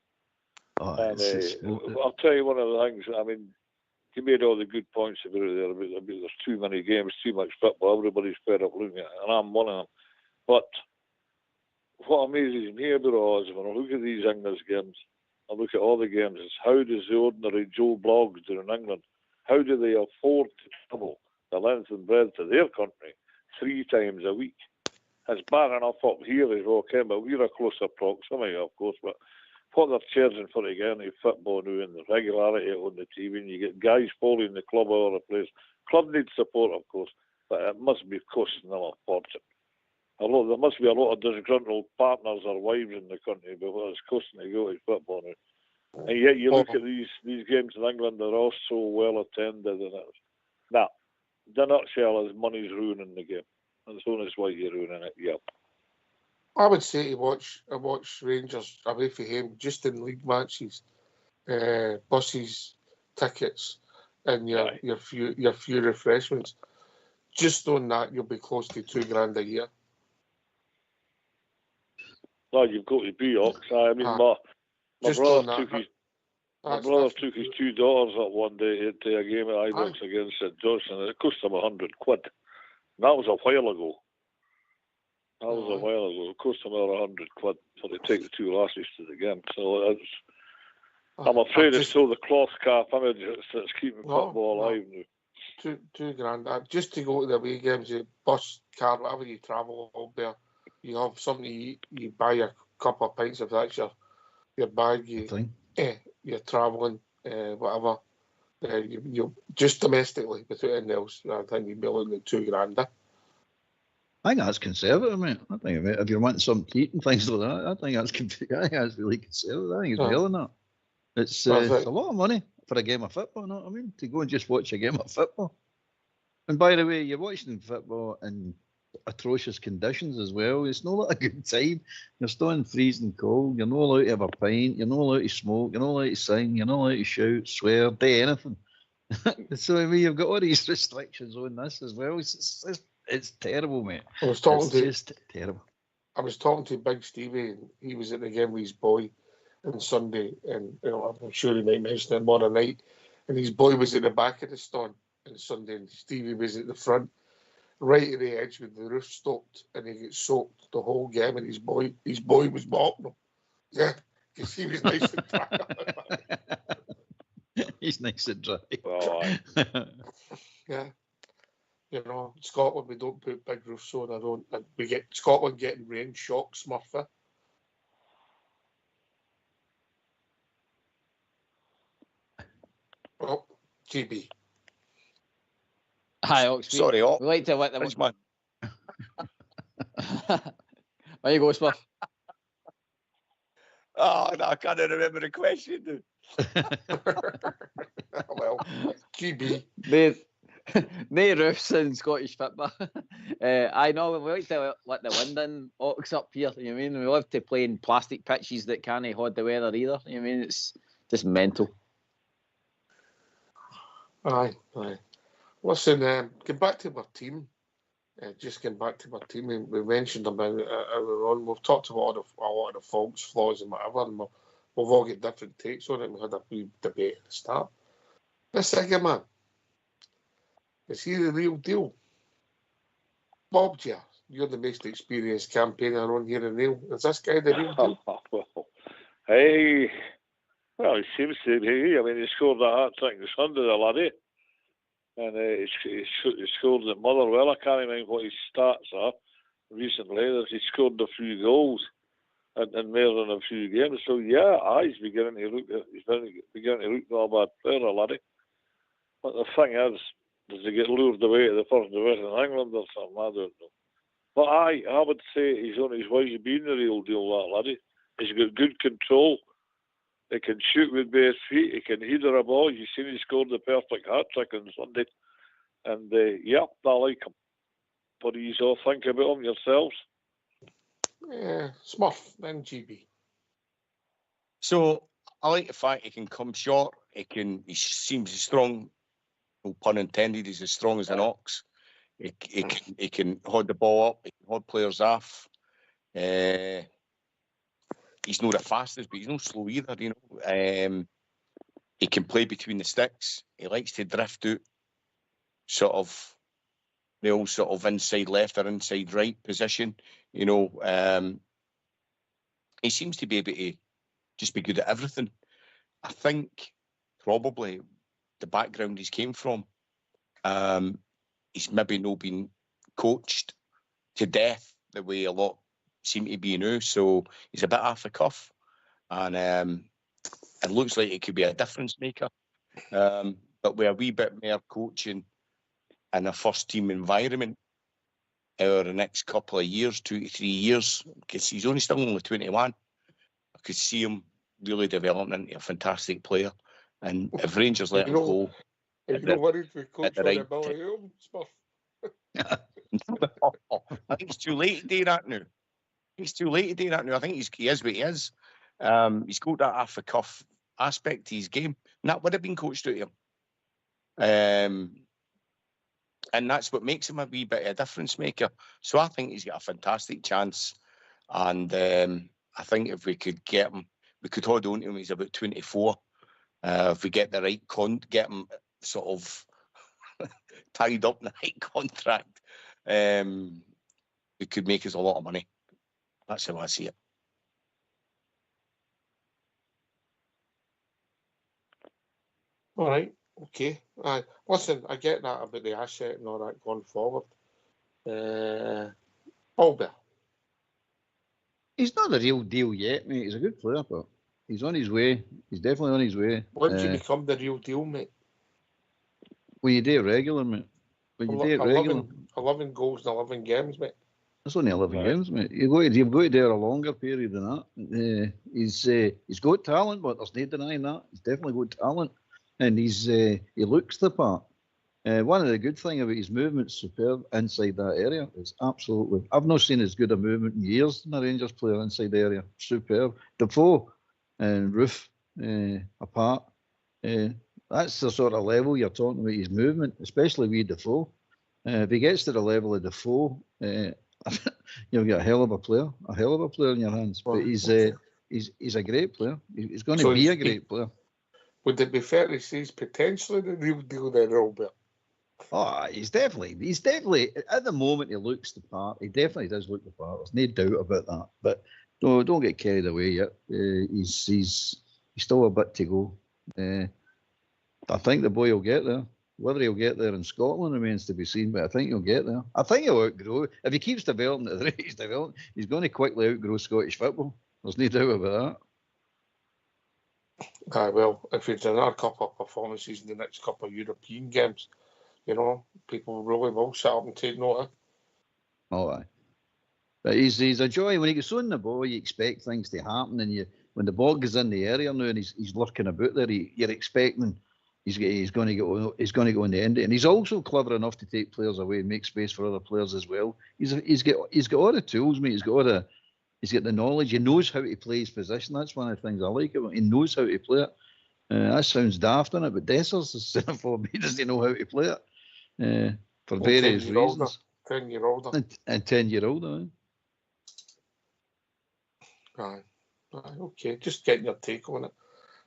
Speaker 8: I'll tell you one of the things. I mean, you made all the good points about it there. About there's too many games, too much football. Everybody's fed up looking at it, and I'm one of them. But what amazes me about all is when I look at these English games, I look at all the games, is how does the ordinary Joe Bloggs do in England? How do they afford to travel the length and breadth of their country 3 times a week? It's bad enough up here as well, Ken, but we're a closer proximity, of course. But what they're charging for to get into football now and the regularity on the TV, and you get guys following the club all over the place. Club needs support, of course, but it must be costing them a fortune. There must be a lot of disgruntled partners or wives in the country, but what it's costing to go to football now. And yet you look at these games in England, they're all so well attended. And now, the nutshell is money's ruining the game. That's the honest way you're ruining it, yeah.
Speaker 2: I would say to watch Rangers away from home just in league matches, buses, tickets, and your few refreshments. Just on that, you'll be close to $2,000 a year.
Speaker 8: Well, you've got to be Ox. I mean, my brother took his 2 daughters up one day to a game at Ibrox against St Johnstone, and it cost him £100. And that was a while ago. It cost him over £100 for to take the 2 lasses to the game. So I'm afraid it's still the cloth cap image that's keeping football alive now.
Speaker 2: $2,000 just to go to the away games, you bus, car, whatever you travel up there. You have something to eat, you buy a couple of pints if that's your bag, you're travelling, whatever. You just domestically, without anything else, I think you'd be looking at $2,000.
Speaker 4: I think that's conservative, mate. I think if you're wanting something to eat and things like that, I think that's really conservative. I think it's real than that. It's a lot of money for a game of football, you know what I mean? To go and just watch a game of football. And by the way, you're watching football in atrocious conditions as well. It's not a good time. You're still in freezing cold. You're not allowed to have a pint. You're not allowed to smoke. You're not allowed to sing. You're not allowed to shout, swear, do anything. So I mean, you've got all these restrictions on this as well. It's terrible, mate. Just terrible.
Speaker 2: I was talking to Big Stevie, and he was at the game with his boy on Sunday, and I'm sure he might mention it tomorrow night. And his boy was at the back of the stand on Sunday, and Stevie was at the front, right at the edge with the roof stopped, and he got soaked the whole game. And his boy was mocking him, because he was nice and dry.
Speaker 4: He's nice and dry.
Speaker 2: Yeah. Scotland, we don't put big roofs on. We get Scotland getting rain shock, Smurfer. Well, GB.
Speaker 3: Hi, Ox.
Speaker 6: Sorry, Ox.
Speaker 3: We like to let them.
Speaker 6: Man.
Speaker 3: There you go, Smurf.
Speaker 6: No, I can't remember the question.
Speaker 2: Well, GB.
Speaker 3: No roofs in Scottish football. I know we like to let the wind in, Ox, up here. You know what I mean? We love to play in plastic pitches that can't hold the weather either. You know what I mean? It's just mental.
Speaker 2: Aye. Listen, get back to our team. We mentioned about earlier on. We've talked about a lot of the faults, flaws, and whatever, and we've all got different takes on it. We had a wee debate at the start. This Siggy man, is he the real deal? Bob, you're the most experienced campaigner on here in Neil. Is this guy the real deal?
Speaker 8: He seems to be. I mean, he scored a hat-trick this Sunday, the laddie. And he scored at Motherwell. I can't remember what his stats are recently. He scored a few goals in more than a few games. So, he's beginning to look not a bad player, laddie. But the thing is, Does he get lured away to the first division in England or something? I don't know. But I would say he's on his way to being the real deal, that laddie. He's got good control. He can shoot with bare feet. He can header a ball. You've seen he scored the perfect hat-trick on Sunday. And, yeah, I like him. What do you all think about him yourselves?
Speaker 2: Yeah, Smurf, then GB.
Speaker 6: So I like the fact he can come short. He seems strong. No pun intended. He's as strong as an ox. He can hold the ball up. He can hold players off. He's not the fastest, but he's not slow either. You know, he can play between the sticks. He likes to drift out, sort of inside left or inside right position. You know, he seems to be able to just be good at everything. I think probably the background he's came from, he's maybe not been coached to death the way a lot seem to be now. So he's a bit off the cuff, and it looks like he could be a difference maker. But with a wee bit more coaching in a first team environment over the next couple of years, 2 to 3 years, because he's still only 21, I could see him really developing into a fantastic player. And if Rangers let him go,
Speaker 2: Are you not worried with coach on
Speaker 6: right
Speaker 2: the Billy Hume, Smurf?
Speaker 6: I think it's too late to do that now. I think he is what he is. He's got that off the cuff aspect to his game, and that would have been coached out of him. And that's what makes him a wee bit of a difference maker. So I think he's got a fantastic chance. And I think if we could get him, we could hold on to him. He's about 24. If we get the right get him sort of tied up in the right contract, it could make us a lot of money. That's how I see it.
Speaker 2: All right, okay. Listen, I get that about the asset and all that going forward. Albert.
Speaker 4: He's not the real deal yet, mate. He's a good player, but he's on his way. He's definitely on his way.
Speaker 2: When do you become the real deal, mate?
Speaker 4: When you do it regular, mate. When you do it regular.
Speaker 2: 11 goals in 11 games, mate.
Speaker 4: That's only 11 games, mate. You've got to do it a longer period than that. He's got talent, but there's no denying that. He's definitely got talent, and he looks the part. One of the good things about his movement's superb inside that area. It's absolutely. I've not seen as good a movement in years in a Rangers player inside the area. Superb. Defoe and Roof apart. That's the sort of level you're talking about his movement, especially with Defoe. If he gets to the level of Defoe, you'll get a hell of a player in your hands. But he's a great player. He's going to be a great player.
Speaker 2: Would it be fair to say he's potentially the real deal then, Robert?
Speaker 4: Oh, he's definitely at the moment he looks the part. He definitely does look the part. There's no doubt about that. But don't get carried away yet. He's still a bit to go. I think the boy will get there. Whether he'll get there in Scotland remains to be seen, but I think he'll get there. I think he'll outgrow. If he keeps developing at the rate he's developing, he's going to quickly outgrow Scottish football. There's no doubt about
Speaker 2: that. Well, if it's another couple of performances in the next couple of European games, people really will sit up and take note.
Speaker 4: Oh, aye. But he's a joy. When he gets on the ball, you expect things to happen, and when the ball goes in the area now and he's lurking about there, you're expecting he's going to go in the end, and he's also clever enough to take players away and make space for other players as well. He's got all the tools, mate. He's got the knowledge. He knows how to play his position. That's one of the things I like about him. He knows how to play it. That sounds daft, doesn't it? But Dessers, for me, doesn't know how to play it for various reasons.
Speaker 2: 10-year older.
Speaker 4: And 10-year-older.
Speaker 2: Aye. Okay, just getting your take on it.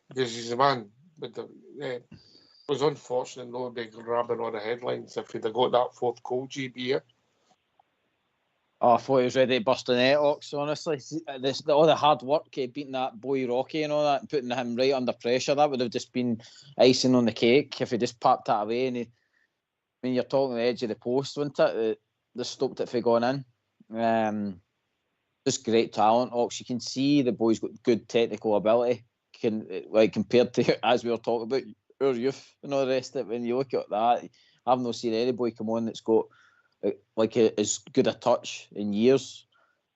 Speaker 2: Because he's a man with it was unfortunate not being grabbing all the headlines. If he'd have got that fourth goal, GB.
Speaker 3: Oh, I thought he was ready to burst the net, Ox, honestly. All the hard work, beating that boy Rocky and all that, and putting him right under pressure, that would have just been icing on the cake if he just popped that away. And you're talking the edge of the post, wouldn't it? They stopped it from going in. Just great talent, Ox. You can see the boy's got good technical ability. Compared to, as we were talking about, our youth and all the rest of it. When you look at that, I've not seen any boy come on that's got as good a touch in years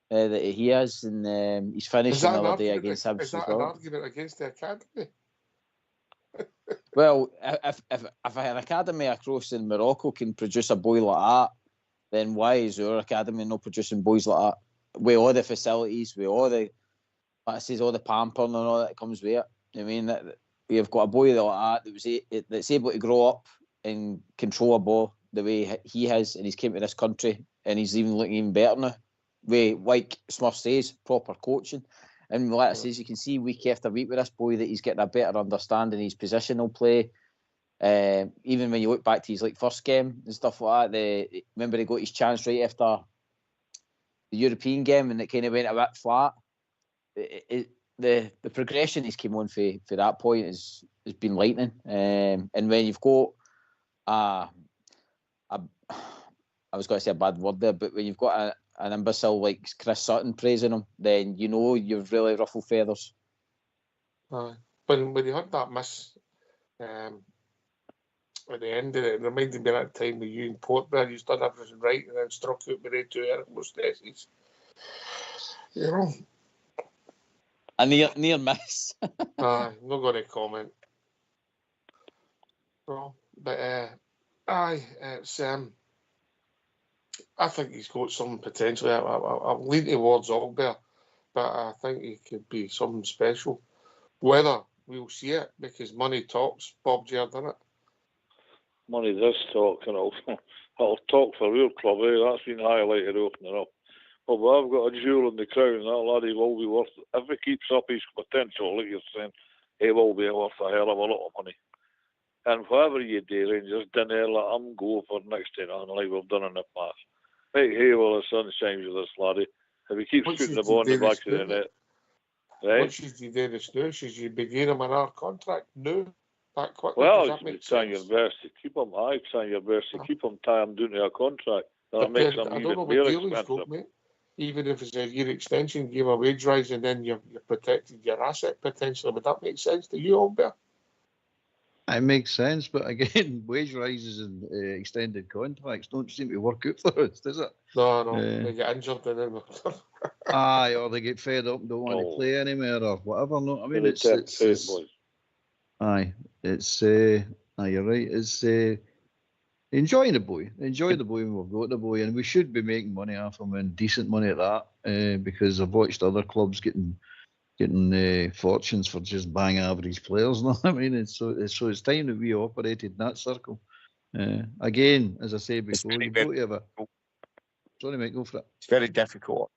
Speaker 3: that he has, and he's finishing the other day against Hibs as well. Is that an
Speaker 2: argument against the academy?
Speaker 3: Well, if an academy across in Morocco can produce a boy like that, then why is our academy not producing boys like that? With all the facilities, with all the, all the pampering and all that comes with it. I mean, we've got a boy like that that's able to grow up and control a ball the way he has, and he's came to this country, and he's even looking even better now. With, like Smurf says, proper coaching. And like I says, you can see week after week with this boy that he's getting a better understanding of his positional play. Even when you look back to his first game and stuff like that, remember he got his chance right after the European game and it kind of went a bit flat. The progression he's came on for that point has been lightning. And when you've got I was going to say a bad word there, but when you've got an imbecile like Chris Sutton praising him, then you know you've really ruffled feathers.
Speaker 2: When you had that miss at the end of it reminded me of that time with you in Portman, you've done everything right and then struck out with the 2 airpost S's. You know.
Speaker 3: A near miss.
Speaker 2: Not going to comment. No, but it's I think he's got some potential. I'm leaning towards Albert, but I think he could be something special. Whether we'll see it, because money talks, Bob Ger, doesn't it?
Speaker 8: Money does talk, and it'll talk for your club, That's been highlighted opening up. But I've got a jewel in the crown, that laddie will be worth, if he keeps up his potential, like you're saying, he will be worth a hell of a lot of money. And whatever you do, Rangers, didn't let him go for next to nothing like we've done in the past. Make hay while the sun shines with this laddie. If he keeps shooting the ball in the back of the net. Right?
Speaker 2: What should you do this now? Should you begin him on our contract now? That quickly?
Speaker 8: Well, you're trying your best to keep him. Trying your best to keep him, tie him down to a contract. That makes him even more expensive.
Speaker 2: Mate. Even if it's a year extension, give a wage rise and then you've protected your asset potentially. Would that make sense to you, Albert?
Speaker 4: It makes sense, but again, wage rises and extended contracts don't seem to work out for us, does it?
Speaker 2: No, they get injured and then
Speaker 4: aye, or they get fed up and don't want to play anymore or whatever. No, I mean it's aye, it's you're right. It's enjoying the boy. Enjoy the boy when we've got the boy, and we should be making money off him and decent money at that. Because I've watched other clubs getting fortunes for just bang average players. No, I mean it's time that we operated in that circle. Again, as I said before, you've got to have a. Sorry, mate, go for it.
Speaker 6: It's very difficult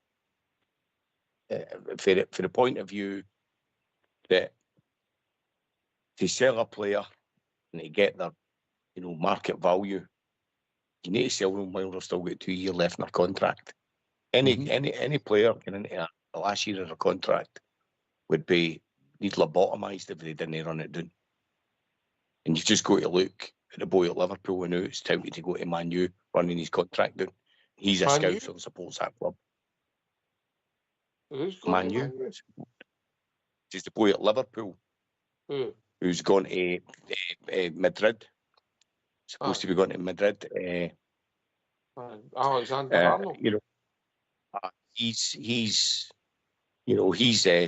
Speaker 6: for the point of view that to sell a player and to get their market value, you need to sell them while they've still got 2 years left in their contract. Any player getting into the last year of their contract would be neatly lobotomised if they didn't run it down. And you've just got to look at the boy at Liverpool and now it's time to go to Man U running his contract down. He's a scouser and supports that club. Man U. Just the boy at Liverpool who's gone to Madrid. Supposed to be going to Madrid.
Speaker 2: Alexander Arnold.
Speaker 6: He's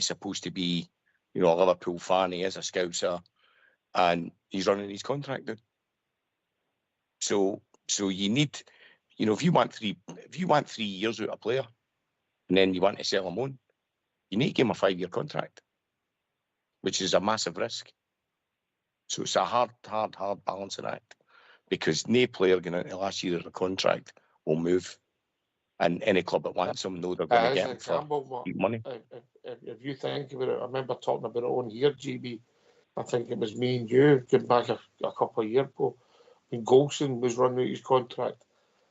Speaker 6: supposed to be, a Liverpool fan. He is a scouser, and he's running his contract out. So you need, if you want 3 years out of a player, and then you want to sell him on, you need to give him a 5-year contract, which is a massive risk. So it's a hard balancing act, because no player getting into the last year of the contract will move. And any club that wants them know they're going to get him for money.
Speaker 2: If you think about it, I remember talking about it on here, GB. I think it was me and you, going back a couple of years ago, when Golson was running out his contract.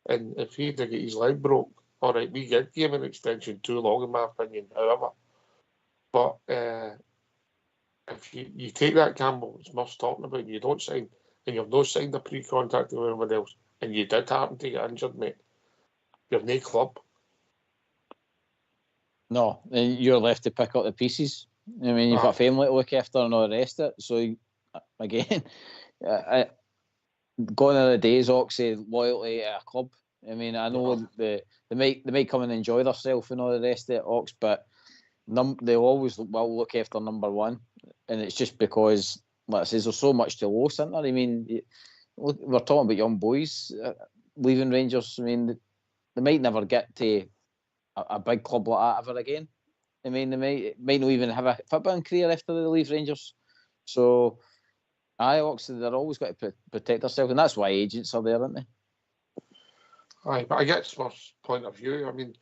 Speaker 2: And if he'd get his leg broke, all right, we give him an extension too long, in my opinion, however. But if you take that gamble, it's Muff's talking about, and you don't sign, and you've not signed a pre-contract with anyone else, and you did happen to get injured, mate, you've no club.
Speaker 3: No, you're left to pick up the pieces. I mean, you've got a family to look after and all the rest of it. So, again, gone are the days, Oxy, loyalty at a club. I mean, I know they might come and enjoy themselves and all the rest of it, Ox, but they always will look after number one, and it's just because, like I says, there's so much to lose, isn't there? I mean, we're talking about young boys leaving Rangers. I mean, they might never get to a big club like that ever again. I mean, they might not even have a footballing career after they leave Rangers. So, Oxford, they're always got to protect themselves, and that's why agents are there, aren't they?
Speaker 2: Aye, but I get Smurf's point of view. I mean,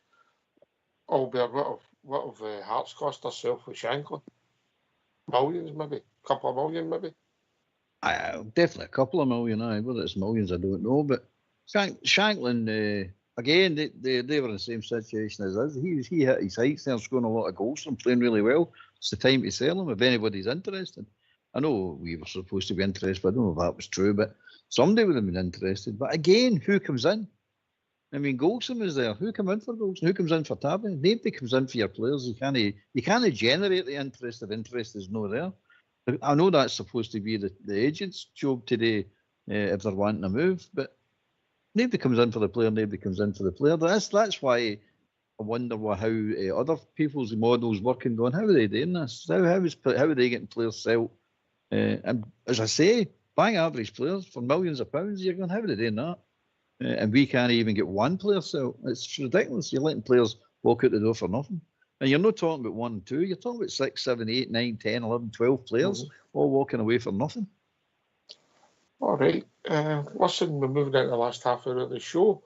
Speaker 2: Albert, what have Hearts cost herself with Shankland? Millions, maybe? A couple of million, maybe?
Speaker 4: Definitely a couple of million, whether it's millions, I don't know. But Shankland, again, they were in the same situation as us. He hit his heights there, scoring a lot of goals and playing really well. It's the time to sell him if anybody's interested. I know we were supposed to be interested, but I don't know if that was true. But somebody would have been interested. But again, who comes in? I mean, Golson is there. Who come in for Golson? Who comes in for Tabby? Nobody comes in for your players. You can't generate the interest if interest is not there. I know that's supposed to be the agent's job today if they're wanting to move, but nobody comes in for the player. Nobody comes in for the player. That's why I wonder how other people's models work and going. How are they doing this? How are they getting players sold? And as I say, buying average players for millions of pounds, you're going, how are they doing that? And we can't even get one player sold. It's ridiculous. You're letting players walk out the door for nothing. And you're not talking about 1 and 2. You're talking about 6, 7, 8, 9, 10, 11, 12 players all walking away for nothing.
Speaker 2: All right. Listen, we're moving into the last half hour of the show.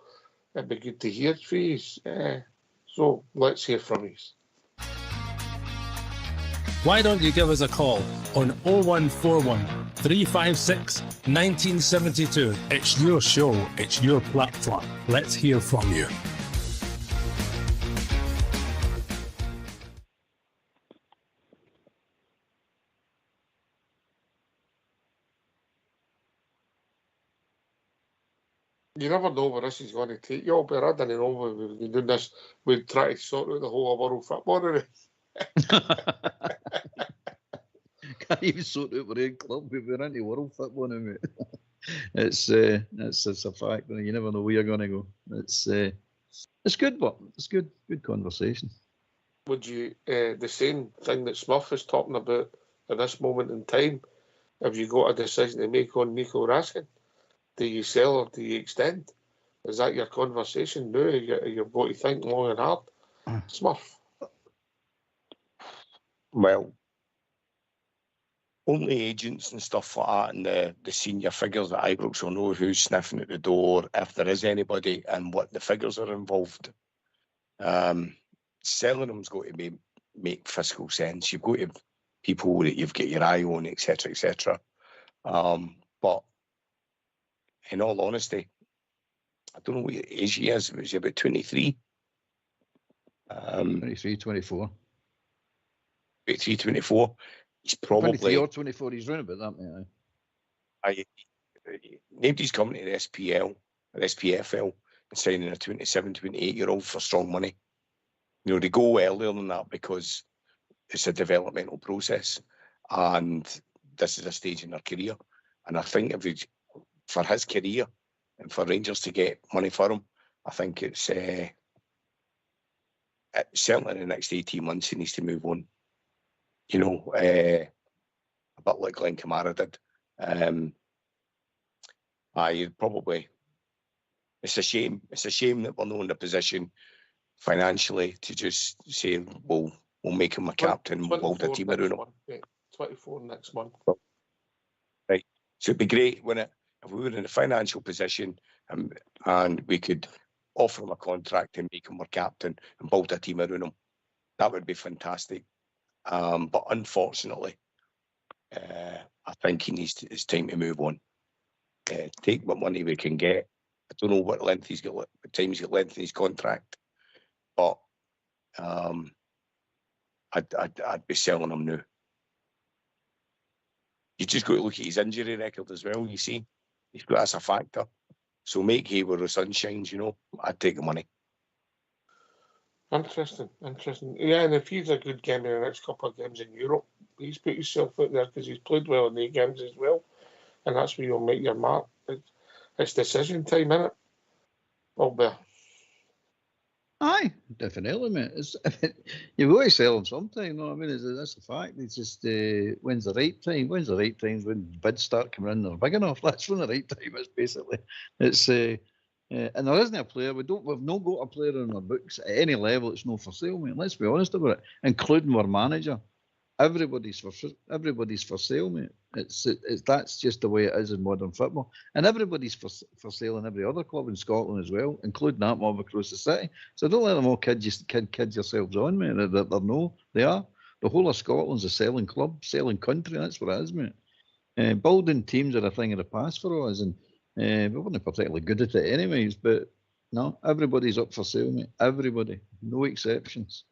Speaker 2: It'd be good to hear from you. So let's hear from you.
Speaker 5: Why don't you give us a call on 0141 356 1972? It's your show, it's your platform. Let's hear from you.
Speaker 2: You never know where this is going to take you, but I didn't know when we were doing this, we'd try to sort out the whole of world football.
Speaker 4: Can't even sort out our own club. We're into world football now, mate. It's a fact. You never know where you're going to go. It's good, but it's good conversation.
Speaker 2: Would you the same thing that Smurf is talking about at this moment in time? Have you got a decision to make on Nico Raskin? Do you sell or do you extend? Is that your conversation now? You've got to think long and hard. Smurf.
Speaker 6: Well, only agents and stuff like that and the senior figures at Ibrox will know who's sniffing at the door, if there is anybody, and what the figures are involved. Selling them's got to make fiscal sense. You've got to have people that you've got your eye on, etc., etc. But in all honesty, I don't know what age he is. Was he about 23?
Speaker 4: 23, 24.
Speaker 6: 23, 24. He's probably
Speaker 4: 23 or 24. He's round about that, mate.
Speaker 6: Nobody's coming to the SPL or SPFL and signing a 27, 28-year-old for strong money. You know, they go earlier than that because it's a developmental process, and this is a stage in their career. And I think for his career and for Rangers to get money for him, I think it's certainly in the next 18 months he needs to move on. You know, a bit like Glenn Kamara did. It's a shame. It's a shame that we're not in a position financially to just say, we'll make him a captain, we'll build a team around him.
Speaker 2: 24 next month.
Speaker 6: Right. So it'd be great, wouldn't it, if we were in a financial position and we could offer him a contract and make him our captain and build a team around him. That would be fantastic. But unfortunately, I think it's time to move on. Take what money we can get. I don't know what time he's got length in his contract, but I'd be selling him now. You just got to look at his injury record as well. You see, that's a factor. So make hay where the sun shines. You know, I'd take the money.
Speaker 2: Interesting. Yeah, and if he's a good game in the next couple of games in Europe, he's put himself out there because he's played well in the games as well, and that's where you'll make your mark. it's decision time, isn't it? Albert.
Speaker 4: Aye, definitely, mate. You've got to sell them sometime, you know what I mean? That's the fact. It's just when's the right time? When's the right time? When bids start coming in, they're big enough. That's when the right time is, basically. It's and there isn't a player. We've not got a player in our books at any level. It's not for sale, mate. Let's be honest about it, including our manager. Everybody's for sale, mate. That's just the way it is in modern football, and everybody's for sale in every other club in Scotland as well, including that mob across the city. So don't let them all kid yourselves on, mate. They are. The whole of Scotland's a selling club, selling country. That's what it is, mate. Building teams are a thing of the past for us, and we weren't particularly good at it anyways. But no, everybody's up for sale, mate. Everybody, no exceptions.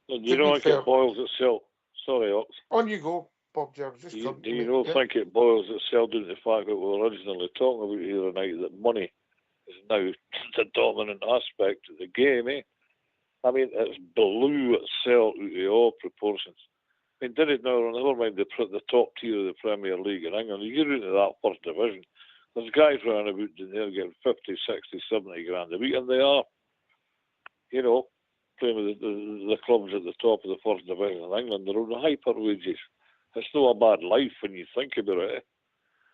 Speaker 8: You don't think it boils itself? Sorry, Ox.
Speaker 2: On you go, Bob James.
Speaker 8: Do you not think it boils itself down to the fact that we were originally talking about here tonight, that money is now the dominant aspect of the game, eh? I mean, it's blew itself out of all proportions. I mean, did it now, never mind the top tier of the Premier League in England, you get into that first division, there's guys running about in there getting 50, 60, 70 grand a week, and they are, you know, playing with the clubs at the top of the first division in England. They're on hyper wages. It's not a bad life when you think about it.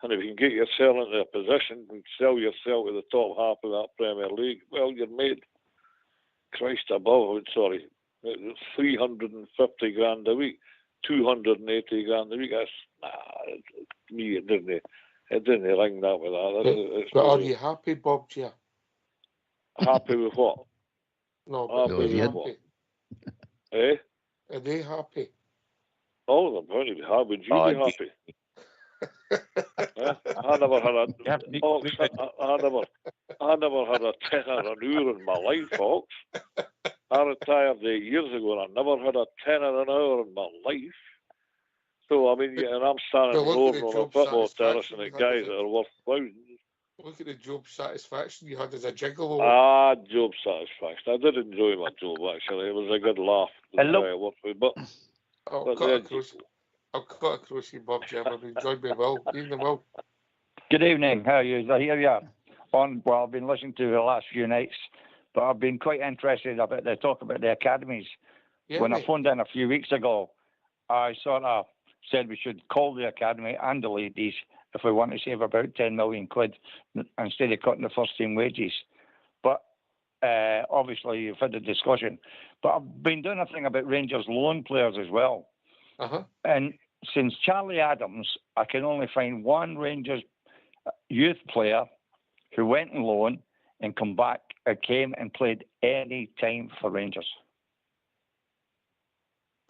Speaker 8: And if you can get yourself into a position and sell yourself to the top half of that Premier League, well, you're made Christ above, 350 grand a week, 280 grand a week. That's, me, it didn't ring that with that.
Speaker 2: But are you happy, Bob G?
Speaker 8: Happy with what?
Speaker 2: No,
Speaker 8: happy. Eh?
Speaker 2: Are they happy?
Speaker 8: Oh, they're going to be happy. Would you be happy? I never had a tenner an hour in my life, folks. I retired 8 years ago, and I never had a tenner an hour in my life. So I mean, and I'm standing over on a football terrace, and the guys that are worth thousands.
Speaker 2: Look at the job satisfaction you had as a gigolo.
Speaker 8: Job satisfaction. I did enjoy my job, actually. It was a good laugh. But
Speaker 2: I'll cut across you, Bob Jim. I've enjoyed me well. Evening, Will.
Speaker 9: Good evening. How are you? I hear you well, I've been listening to the last few nights, but I've been quite interested about the talk about the academies.
Speaker 2: Yeah,
Speaker 9: when I phoned in a few weeks ago, I sort of said we should call the academy and the ladies if we want to save about 10 million quid instead of cutting the first team wages. But obviously you've had the discussion. But I've been doing a thing about Rangers loan players as well.
Speaker 2: Uh-huh.
Speaker 9: And since Charlie Adams, I can only find one Rangers youth player who went on loan and came and played any time for Rangers.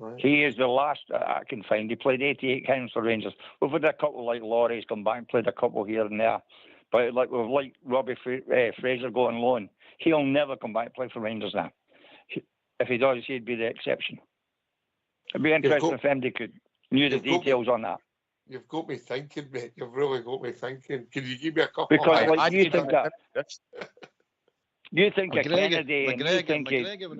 Speaker 2: Right.
Speaker 9: He is the last I can find. He played 88 times for Rangers. We've had a couple like Laurie's come back and played a couple here and there. But we've Robbie Fraser go on loan. He'll never come back and play for Rangers now. If he does, he'd be the exception. It'd be interesting if MD knew the details on that.
Speaker 2: You've got me thinking, mate. You've really got me thinking. Can you give me a couple?
Speaker 9: Because you think that. You think of Kennedy, and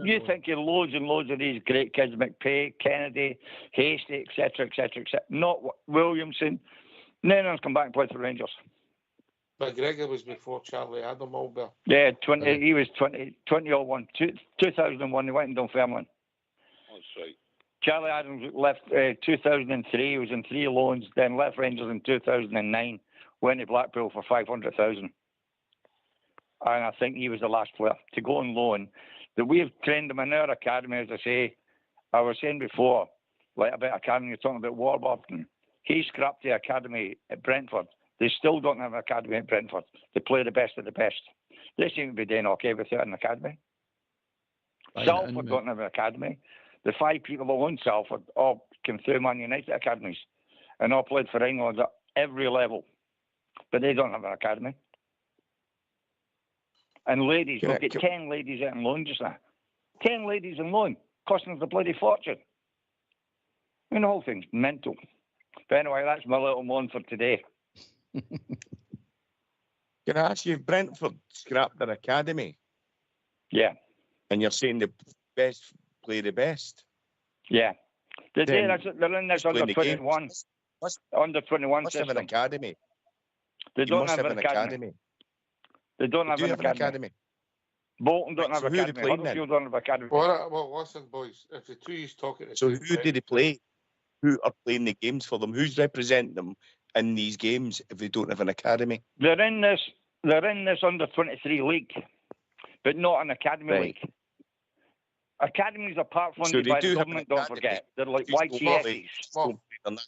Speaker 9: you think of loads and loads of these great kids, McPay, Kennedy, Hasty, etc., etc., etc. Not Williamson. None of them's come back and played for Rangers.
Speaker 2: McGregor was before Charlie Adam, Albert.
Speaker 9: Yeah, he was 2001. 2001, he went and done Dunfermline.
Speaker 8: That's right.
Speaker 9: Charlie Adams left 2003. He was in 3 loans, then left Rangers in 2009, went to Blackpool for 500,000. And I think he was the last player to go on loan. That we've trained him in our academy, as I say. I was saying before, like about academy, you're talking about Warburton. He scrapped the academy at Brentford. They still don't have an academy at Brentford. They play the best of the best. They seem to be doing okay with it in an academy. Salford don't have an academy. The 5 people who own Salford all came through Man United academies and all played for England at every level. But they don't have an academy. And ladies, we've got 10 ladies out on loan just now. 10 ladies on loan, costing us a bloody fortune. I mean, the whole thing's mental. But anyway, that's my little moan for today.
Speaker 6: Can I ask you, Brentford scrapped their academy?
Speaker 9: Yeah.
Speaker 6: And you're saying the best play the best?
Speaker 9: Yeah. They're in this under 21. Under 21
Speaker 6: must
Speaker 9: system.
Speaker 6: have an academy.
Speaker 9: They
Speaker 6: You
Speaker 9: don't
Speaker 6: must
Speaker 9: have
Speaker 6: have
Speaker 9: an
Speaker 6: an academy.
Speaker 9: They don't
Speaker 6: Do
Speaker 9: have
Speaker 6: you
Speaker 9: an
Speaker 6: have an
Speaker 9: academy.
Speaker 6: academy?
Speaker 9: Bolton don't
Speaker 6: Right,
Speaker 9: have
Speaker 6: so
Speaker 9: an
Speaker 6: who are they
Speaker 9: academy.
Speaker 6: playing then?
Speaker 9: Huddersfield don't have an academy.
Speaker 2: Well, listen, boys. If the two is talking the
Speaker 6: So
Speaker 2: same
Speaker 6: who
Speaker 2: time,
Speaker 6: do they play? Who are playing the games for them? Who's representing them in these games if they don't have an academy?
Speaker 9: They're in this under 23 league, but not an academy
Speaker 6: Right.
Speaker 9: league. Academies are part
Speaker 6: So
Speaker 9: funded
Speaker 6: they
Speaker 9: by
Speaker 6: do
Speaker 9: the
Speaker 6: have an
Speaker 9: government. Don't
Speaker 6: academy.
Speaker 9: forget, they're like
Speaker 6: Just don't play-
Speaker 9: YTSs.
Speaker 6: just don't play on that.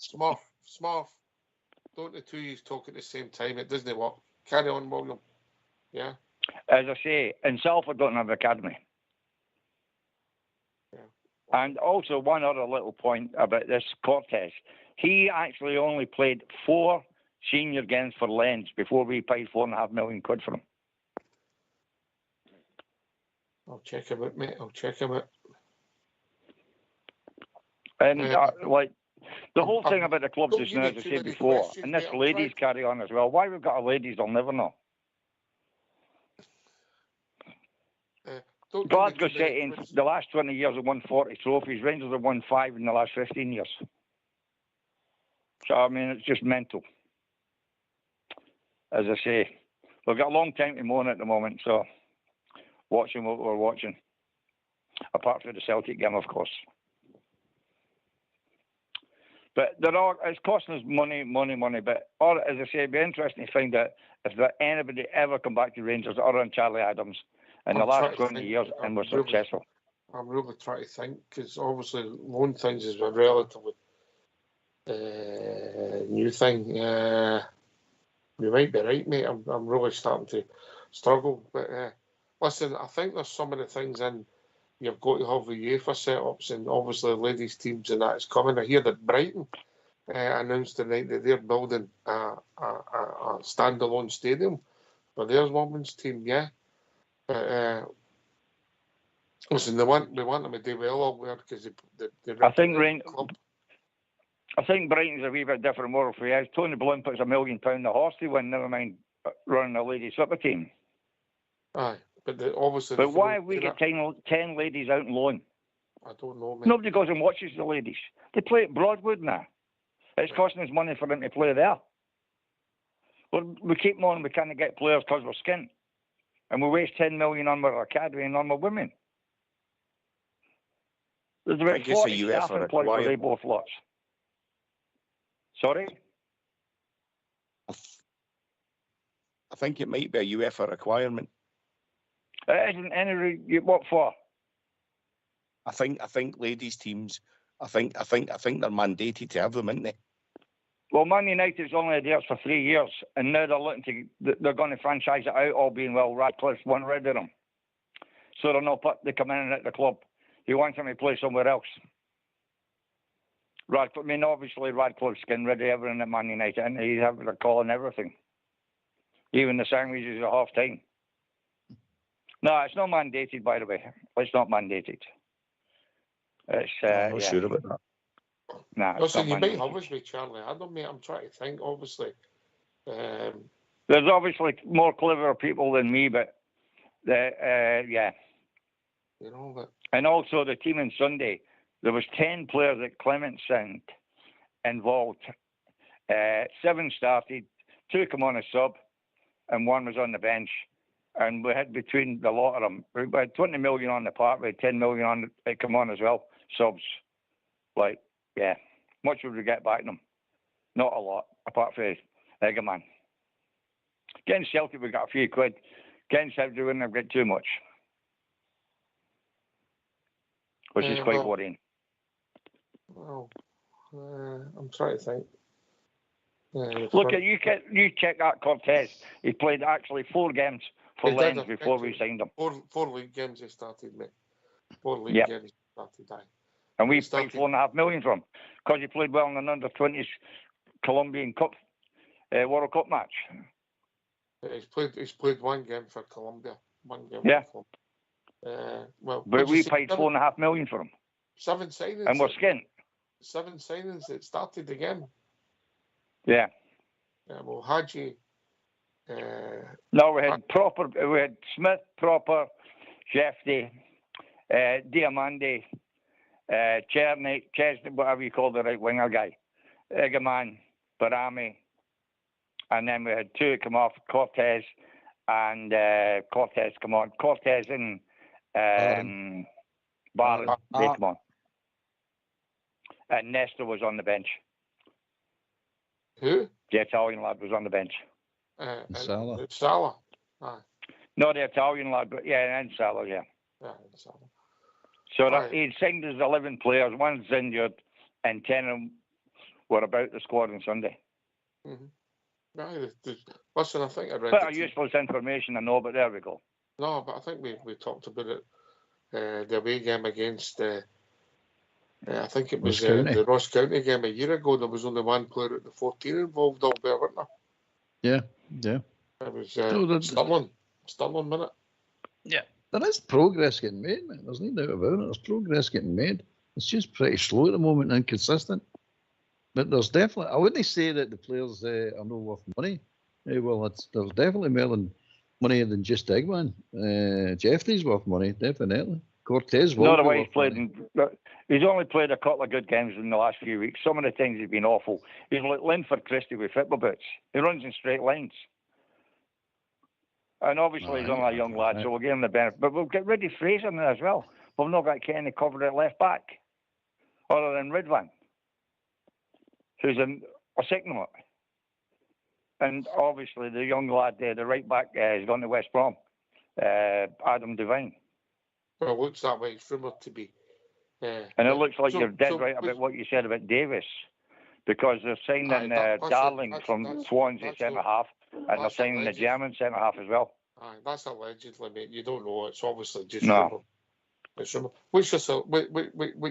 Speaker 2: Smurf. Don't the two is talking at the same time? It doesn't work. Carry on, William. Yeah.
Speaker 9: As I say, in Salford don't have an academy.
Speaker 2: Yeah.
Speaker 9: And also one other little point about this Cortez. He actually only played 4 senior games for Lens before we paid £4.5 million for him.
Speaker 2: I'll check him out, mate. I'll check him out.
Speaker 9: And
Speaker 2: Yeah.
Speaker 9: the whole thing about the clubs
Speaker 2: don't
Speaker 9: just
Speaker 2: give
Speaker 9: now,
Speaker 2: me
Speaker 9: as I
Speaker 2: too
Speaker 9: said
Speaker 2: many
Speaker 9: before,
Speaker 2: questions,
Speaker 9: and this
Speaker 2: mate. I'm
Speaker 9: ladies
Speaker 2: trying-
Speaker 9: carry on as well. Why we've got a ladies, I'll never know.
Speaker 2: Don't give me
Speaker 9: Glasgow
Speaker 2: too many
Speaker 9: City in
Speaker 2: questions.
Speaker 9: the last 20 years have won 40 trophies. Rangers have won 5 in the last 15 years. So, I mean, it's just mental. As I say, we've got a long time to mourn at the moment, so watching what we're watching. Apart from the Celtic game, of course. But it's costing us money. But as I say, it'd be interesting to find out if there anybody ever come back to Rangers other than Charlie Adams in the
Speaker 2: I'm
Speaker 9: last
Speaker 2: trying to
Speaker 9: 20
Speaker 2: think.
Speaker 9: years and were
Speaker 2: I'm really-
Speaker 9: successful.
Speaker 2: I'm really trying to think because obviously loan things is a relatively new thing. You might be right, mate. I'm really starting to struggle. But listen, I think there's some of the things in you've got to have the UEFA setups and obviously ladies teams and that is coming. I hear that Brighton announced tonight that they're building a standalone stadium for their women's team. Yeah. But listen, we want them to do well over there because they
Speaker 9: I think
Speaker 2: represent the club.
Speaker 9: I think Brighton's a wee bit different model for you. Tony Bloom puts £1 million a horse to win, never mind running a ladies slipper team.
Speaker 2: Aye, but obviously.
Speaker 9: But why have we get 10 ladies out on loan?
Speaker 2: I don't know, mate.
Speaker 9: Nobody goes and watches the ladies. They play at Broadwood now. It's costing us money for them to play there. Well, we keep on, we can't get players because we're skint. And we waste 10 million on our academy and on our women. There's about 40 staff employed for they both lots. Sorry?
Speaker 6: I think it might be a UEFA requirement.
Speaker 9: It isn't any. What for?
Speaker 6: I think ladies teams. I think they're mandated to have them, aren't they?
Speaker 9: Well, Man United's only there for 3 years, and now they're looking to. They're going to franchise it out. All being well, Radcliffe's one rid of them, so they're not. They come in and at the club. He wants them to play somewhere else. Radcliffe. I mean, obviously Radcliffe's getting rid of everything at Man United, and he's having a call and everything, even the sandwiches at half time. No, it's not mandated, by the way. It's not mandated. It's
Speaker 6: I'm not sure about that.
Speaker 9: No,
Speaker 2: listen, you might have us with Charlie Adam, mate. I'm trying to think, obviously.
Speaker 9: There's obviously more clever people than me, but yeah.
Speaker 2: You know that.
Speaker 9: And also the team on Sunday, there was 10 players that Clement sent involved. 7 started, 2 come on as sub, and 1 was on the bench. And we had between the lot of them, we had 20 million on the part, we had 10 million on it come on as well, subs. Like, yeah, much would we get back them? Not a lot, apart from Egerman. Against Celtic, we got a few quid. Against Celtic, we wouldn't have got too much, which is quite worrying.
Speaker 2: Well, I'm trying to think.
Speaker 9: Look, you check that Cortez. He played actually 4 games for Lens before we signed him.
Speaker 2: 4 league games he started, mate. 4 league games he started, aye.
Speaker 9: And we paid $4.5 million for him because he played well in an under-20s Colombian Cup World Cup match.
Speaker 2: He's played 1 game for Colombia. 1 game for Colombia.
Speaker 9: But we paid $4.5 million for him.
Speaker 2: 7 signings.
Speaker 9: And we're skint.
Speaker 2: 7 signings that started the game.
Speaker 9: Yeah.
Speaker 2: Well, Hadji.
Speaker 9: No, we had Smith, Proper, Jeffy, Diamande, Chesney, whatever you call the right winger guy, Egerman, Barami, and then we had two come off, Cortez and Cortez come on. Cortez and Barron, they come on. And Nestor was on the bench.
Speaker 2: Who?
Speaker 9: The Italian lad was on the bench.
Speaker 2: Salah. Aye.
Speaker 9: No, the Italian lad, but yeah, and Salah, yeah.
Speaker 2: Yeah, Salah.
Speaker 9: So he signed his 11 players, one's injured, and 10 of them were about the squad on Sunday.
Speaker 2: Mm-hmm. Listen, I think I read
Speaker 9: Bit of useless information, I know, but there we go.
Speaker 2: No, but I think we talked about it. The away game against, I think it was the Ross County game a year ago. There was only one player at the 14 involved, Albert, weren't there?
Speaker 4: Yeah.
Speaker 2: It was Stirling, wasn't it?
Speaker 4: Yeah. There is progress getting made, man. There's no doubt about it. There's progress getting made. It's just pretty slow at the moment and inconsistent. But there's definitely, I wouldn't say that the players are not worth money. Well, there's definitely more than money than just Eggman. Jeffrey's worth money, definitely. Cortez will be worth money.
Speaker 9: He's only played a couple of good games in the last few weeks. Some of the things have been awful. He's like Linford Christie with football boots. He runs in straight lines. And obviously he's only a young lad, so we'll give him the benefit. But we'll get rid of Fraser now as well. We've not got Kenny covered at left back, other than Ridvan, who's a signal. And obviously the young lad there, the right back, has gone to West Brom, Adam Devine.
Speaker 2: Well, it looks that way. It's rumoured to be.
Speaker 9: And it looks like you're dead right about what you said about Davis, because they're signing Darling from Swansea centre-half, and they're signing the German centre-half as well.
Speaker 2: Aye, that's allegedly, mate. You don't know. It's obviously just rumour. It's rumour. What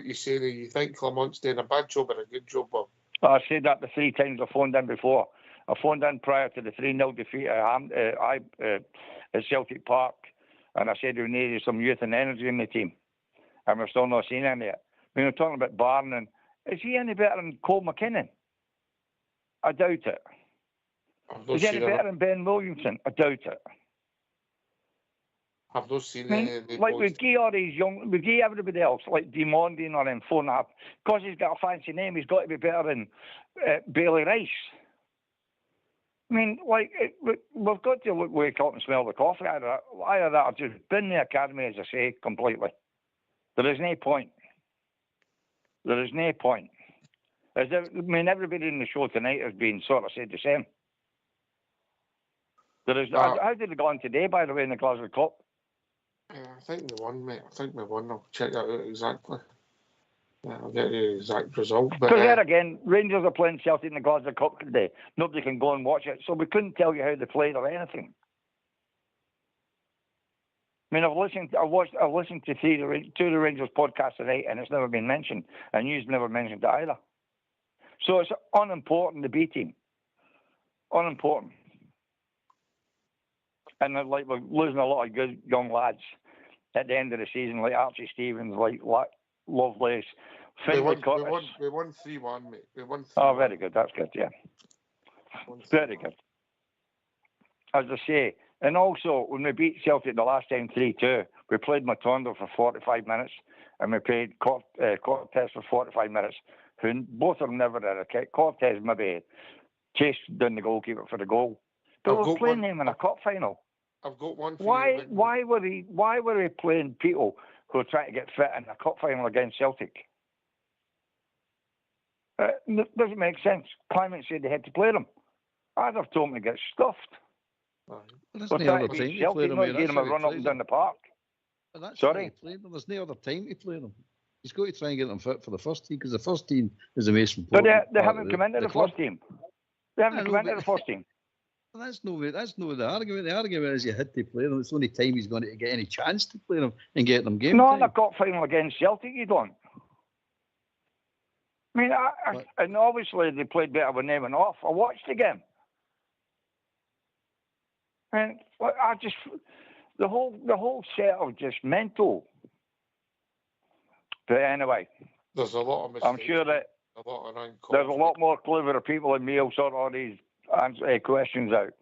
Speaker 2: you say there? You think Clement's doing a bad job or a good job, Bob?
Speaker 9: I said that the 3 times I phoned in before. I phoned in prior to the 3-0 defeat at Celtic Park, and I said we needed some youth and energy in the team, and we're still not seeing any yet. When we're talking about Barron, and is he any better than Cole McKinnon? I doubt it. Is he any better than Ben Williamson? I doubt it.
Speaker 2: I've not seen any.
Speaker 9: Like we give all these young, we give everybody else, like Demonding or in 4.5, because he's got a fancy name, he's got to be better than Bailey Rice. I mean, like, we've got to wake up and smell the coffee. Either that or just bin the academy, as I say, completely. There is no point. There is no point. Everybody in the show tonight has been sort of said the same. There is. How did it go on today, by the way, in the Glasgow Cup?
Speaker 2: I think they won, mate. I think they won. I'll check that out exactly. I'll get the exact result.
Speaker 9: Because there again, Rangers are playing Celtic in the Glasgow Cup today. Nobody can go and watch it, so we couldn't tell you how they played or anything. I mean, I've listened to the Rangers podcast tonight, and it's never been mentioned, and you've never mentioned it either. So it's unimportant, the B team. Unimportant. And like we're losing a lot of good young lads at the end of the season, like Archie Stevens, like Lovelace, Finlay Curtis.
Speaker 2: We won 3-1, mate. We won 3-1.
Speaker 9: Oh, very good. That's good, yeah. Very good. As I say, and also when we beat Celtic the last time 3-2, we played Matondo for 45 minutes, and we played Cortez for 45 minutes, who both of them never had a kick. Cortez maybe chased down the goalkeeper for the goal. But we're playing them in a cup final.
Speaker 2: I've got one for
Speaker 9: you. Why were we playing people who are trying to get fit in a cup final against Celtic? It doesn't make sense. Clement said they had to play them. I'd have told them to get stuffed.
Speaker 4: We're trying to beat Celtic,
Speaker 9: not getting them a run up and down the park. Sorry?
Speaker 4: There's no other time to play them. He's got to try and get them fit for the first team, because the first team is the most important.
Speaker 9: But they haven't come into the first team. They haven't come into the first team.
Speaker 4: That's no the argument. The argument is you had to play them. It's the only time he's going to get any chance to play them and get them game time.
Speaker 9: No, in a cup final against Celtic, you don't. I mean, and obviously they played better when they went off. I watched the game. And the whole set of just mental. But anyway,
Speaker 2: there's a lot of mistakes.
Speaker 9: I'm sure that there's a lot more cleverer people than me who'll sort all these questions out.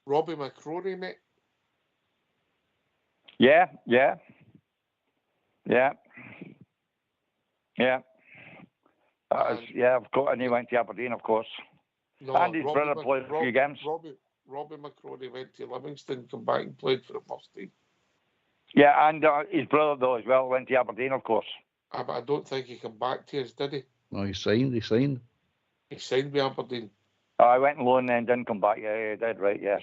Speaker 2: Robbie McCrory, mate.
Speaker 9: Yeah. Yeah. Of course, and he went to Aberdeen, of course.
Speaker 2: No,
Speaker 9: and his brother played a few games.
Speaker 2: Robbie McCrory went to Livingston, come back and played for the first team.
Speaker 9: Yeah, and his brother, though, as well, went to Aberdeen, of course.
Speaker 2: But I don't think he came back to us, did he?
Speaker 4: No, he signed.
Speaker 2: He signed with Aberdeen.
Speaker 9: I went on loan and didn't come back. Yeah, you did, right, yes.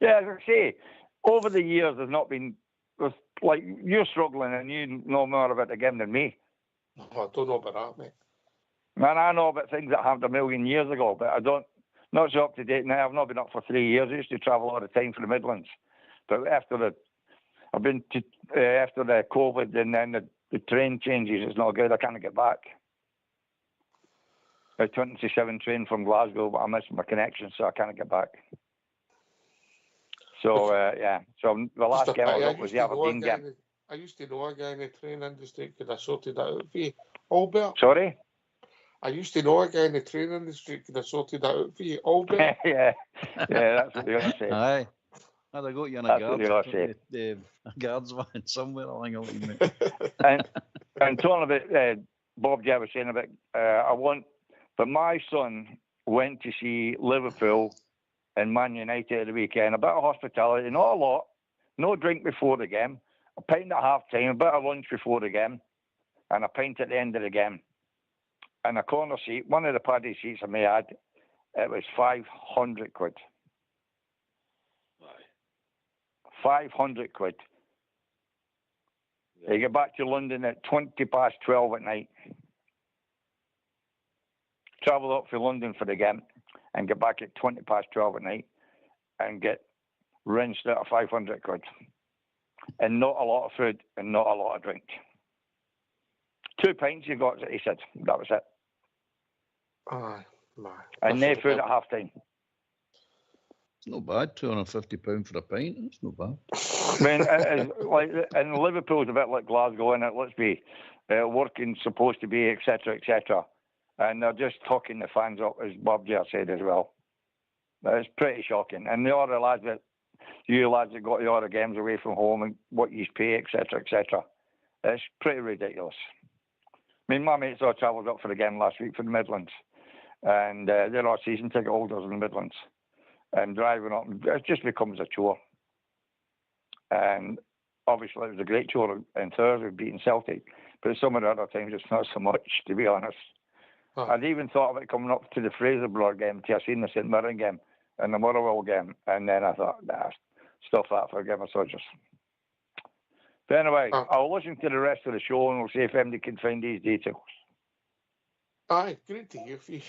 Speaker 9: Yeah, as I say, over the years, like, you're struggling and you know more about the game than me.
Speaker 2: I don't know about that, mate.
Speaker 9: Man, I know about things that happened a million years ago, but not so up to date now. I've not been up for 3 years. I used to travel all the time for the Midlands. But after the COVID and then the train changes, it's not good. I can't get back. A 27 train from Glasgow, but I missed my connection, so I can't get back. So, So the last game I was up was the Aberdeen game.
Speaker 2: I used to know a guy in the train industry. Could I sorted that out for you? Albert?
Speaker 9: Sorry?
Speaker 2: I used to know a guy in the train industry. Could I sorted that out for you? Albert?
Speaker 9: yeah, that's what you're going to say.
Speaker 4: Aye. I'd have got you in a guards van somewhere along the line, mate.
Speaker 9: and talking about Bob J was saying about, but my son went to see Liverpool and Man United at the weekend. A bit of hospitality, not a lot, no drink before the game, a pint at half time, a bit of lunch before the game, and a pint at the end of the game. And a corner seat, one of the paddy seats I may add, it was 500 quid. 500 quid. Yeah. You get back to London at 12:20 at night. Travel up for London for the game and get back at 12:20 at night and get rinsed out of 500 quid. And not a lot of food and not a lot of drink. 2 pints you got, he said. That was it.
Speaker 2: Aye, man.
Speaker 9: And no food at half time.
Speaker 4: It's not bad, £250 for a pint. It's not bad.
Speaker 9: I mean, and Liverpool's a bit like Glasgow, and let's be working supposed to be, etc., etc. And they're just tucking the fans up, as Bob J said as well. It's pretty shocking. And the other lads that got the other games away from home and what you pay, etc., etc. It's pretty ridiculous. I mean, my mates all travelled up for the game last week for the Midlands, and they're all season ticket holders in the Midlands. And driving up, it just becomes a chore. And obviously, it was a great chore on Thursday beating Celtic, but some of the other times it's not so much, to be honest. Oh. I'd even thought of it coming up to the Fraserburgh game, to seen the St Mirren game and the Motherwell game, and then I thought, nah, stuff that for a game of soldiers. But anyway, I'll listen to the rest of the show and we'll see if anybody can find these details.
Speaker 2: Aye, great to hear from you.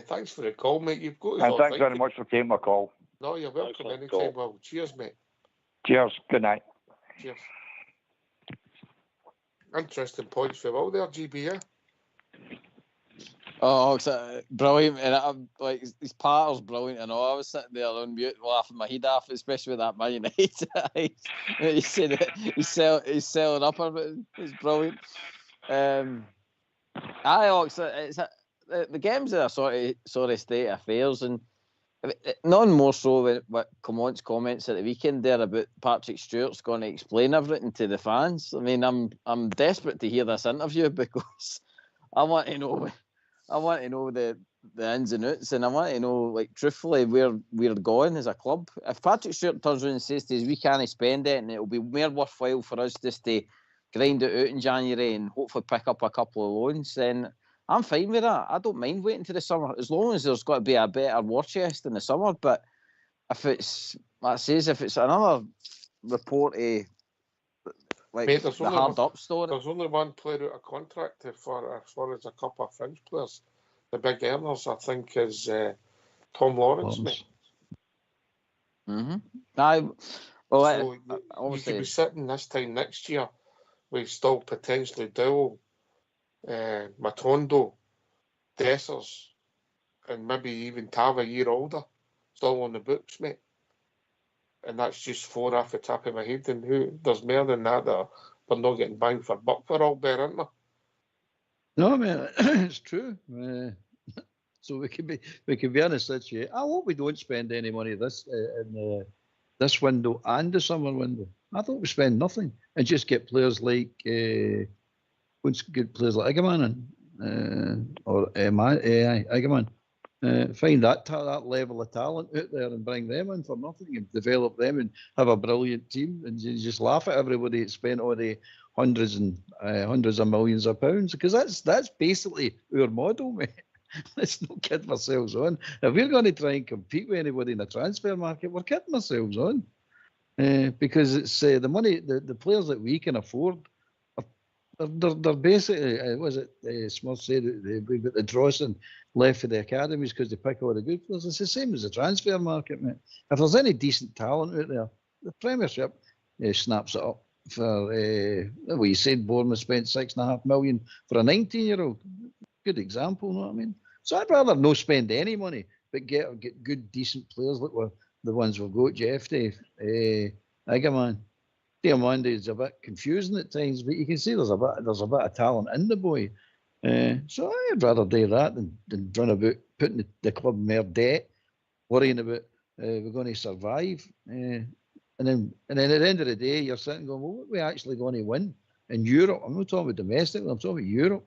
Speaker 2: Thanks for the call, mate. You've got.
Speaker 9: And thanks very much for taking my call.
Speaker 2: No, you're welcome anytime. Well, cheers, mate.
Speaker 9: Cheers. Good night.
Speaker 2: Cheers. Interesting points for all there, GB. Yeah?
Speaker 3: Oh, it's brilliant, and like his partner's brilliant, and all. I was sitting there on mute, laughing my head off, especially with that Man United. He said it, he's selling up a bit. It's brilliant. The games are a sort of state of affairs, and none more so than what Comont's comments at the weekend there about Patrick Stewart's going to explain everything to the fans. I mean, I'm desperate to hear this interview because I want to know the ins and outs, and I want to know, like, truthfully, where we're going as a club. If Patrick Stewart turns around and says to us, we can't spend it, and it'll be more worthwhile for us just to grind it out in January and hopefully pick up a couple of loans, then I'm fine with that. I don't mind waiting to the summer, as long as there's got to be a better war chest in the summer. But if it's, like I says, if it's another report, like, mate, the hard up story.
Speaker 2: There's only one player out of contract for as far as a couple of French players. The big earners, I think, is Tom Lawrence, mate.
Speaker 3: Mm-hmm.
Speaker 2: So you could be sitting this time next year with still potentially Dowell, Matondo, Dessers, and maybe even Tav a year older, still on the books, mate. And that's just 4 off the top of my head. And there's more than that they're not getting bang for buck for all there, aren't they?
Speaker 4: No, I mean, it's true. So we could be in a situation. I hope we don't spend any money this window and the summer window. I thought we spend nothing and just get players like good players like Egerman or Egerman. Find that level of talent out there and bring them in for nothing and develop them and have a brilliant team, and you just laugh at everybody that spent all the hundreds of millions of pounds, because that's basically our model, mate. Let's not kid ourselves on. If we're going to try and compete with anybody in the transfer market, we're kidding ourselves on, because it's the money, the players that we can afford. They're basically, was it Smith said we've got the Drawson left for the academies because they pick all the good players. It's the same as the transfer market, mate. If there's any decent talent out there, the Premiership snaps it up. For you said Bournemouth spent $6.5 million for a 19-year-old. Good example, know what I mean? So I'd rather no spend any money, but get good, decent players like the ones we've got. Jeffrey, Egerman. Diamande is a bit confusing at times, but you can see there's a bit of talent in the boy. So I'd rather do that than run about putting the club in more debt, worrying about we're going to survive. And then at the end of the day, you're sitting going, well, what are we actually going to win in Europe? I'm not talking about domestic, I'm talking about Europe.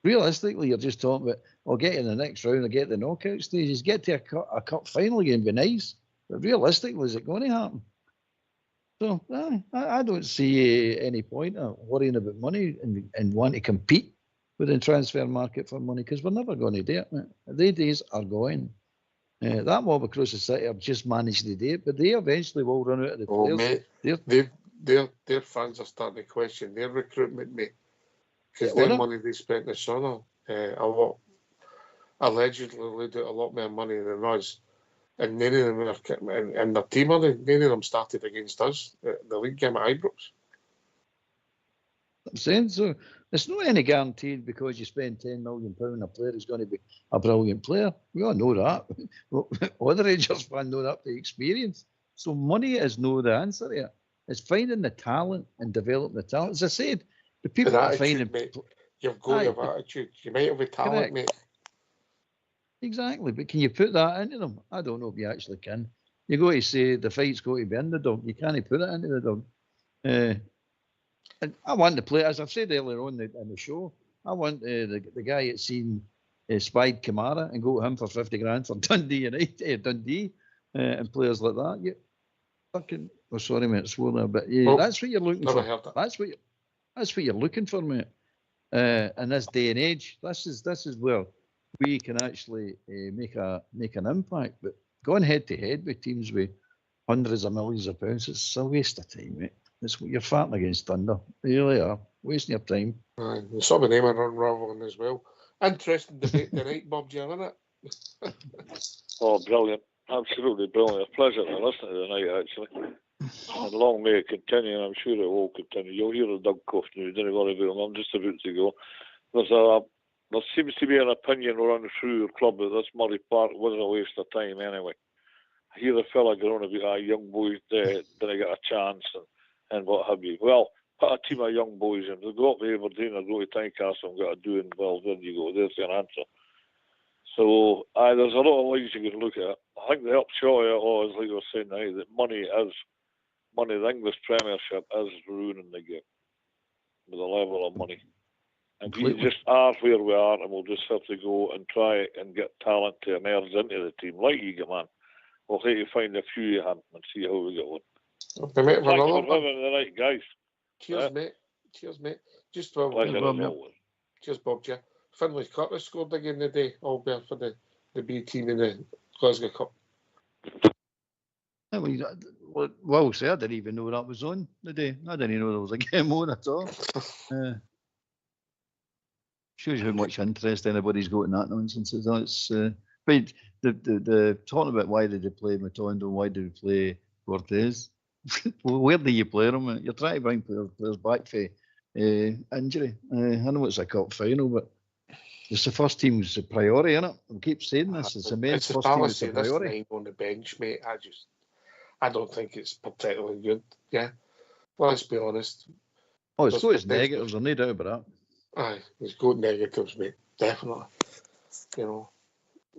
Speaker 4: Realistically, you're just talking about, I'll get in the next round, I'll get the knockout stages, get to a cup final game, be nice. But realistically, is it going to happen? So I don't see any point of worrying about money and wanting to compete with the transfer market for money, because we're never going to do it. The days are going. That mob across the city have just managed to do it, but they eventually will run out of the players.
Speaker 2: Mate, their fans are starting to question their recruitment, mate, because their money they spent this summer, allegedly they do a lot more money than us. And none of them are, and their team, none of them started against us. The league game at Ibrox.
Speaker 4: I'm saying, so it's not any guaranteed because you spend £10 million on a player who's going to be a brilliant player. We all know that. All the Rangers fans know that by experience. So money is no the answer here. It's finding the talent and developing the talent. As I said, the people that are finding...
Speaker 2: Mate, you've got to have attitude. You might have a talent, correct, mate.
Speaker 4: Exactly, but can you put that into them? I don't know if you actually can. You got to say the fight's got to be in the dog. You can't put it into the dog. And I want to play, as I've said earlier on in the show, I want the guy that's seen spied Kamara and go to him for 50 grand for Dundee and players like that. You fucking, oh sorry mate, swore there, but yeah, that's what you're looking for. That's what you're looking for, mate. In this day and age, this is where we can actually make an impact. But going head to head with teams with hundreds of millions of pounds, it's a waste of time, mate. It's what you're fighting against Thunder. You really are wasting your time.
Speaker 2: Some of them are unravelling as well. Interesting debate tonight, Bob, do you have it?
Speaker 8: Oh, brilliant. Absolutely brilliant. A pleasure to listen to tonight, actually. And long may it continue, and I'm sure it will continue. You'll hear a Doug Cuff news, don't worry about them. I'm just about to go. There seems to be an opinion running through your club that this Murray Park wasn't a waste of time anyway. I hear a fella going about young boys didn't get a chance and what have you. Well, put a team of young boys in. They'll go up to Aberdeen or go to Tynecastle and got a doing. Well, there you go. There's your answer. So there's a lot of lines you can look at. I think the upshot of it all is, like I was saying now, that money, the English Premiership is ruining the game with the level of money. And we just are where we are, and we'll just have to go and try and get talent to emerge into the team. Like you get, man. We'll have to find a few you have and see how we get on.
Speaker 2: Okay, mate,
Speaker 8: thanks for having the night, guys.
Speaker 2: Cheers, mate. Cheers, mate. Just cheers, Bob. Yeah. Finlay Curtis scored again today, albeit for the B team in the Glasgow Cup.
Speaker 4: Well, sir, I didn't even know that was on the day. I didn't know there was a game on at all. Shows you how much interest anybody's got in that nonsense. It's but the talking about why did they play Matondo, why did they play Cortez? Where do you play them? You're trying to bring players back for injury. I know it's a cup final, but it's the first team's priority, isn't it? We keep saying this. It's the men's first team's priority.
Speaker 2: This on the bench, mate. I don't think it's particularly good. Yeah, let's be honest.
Speaker 4: Oh, it's got its negatives. There's no doubt about that.
Speaker 2: Aye, it's got negatives, mate. Definitely. You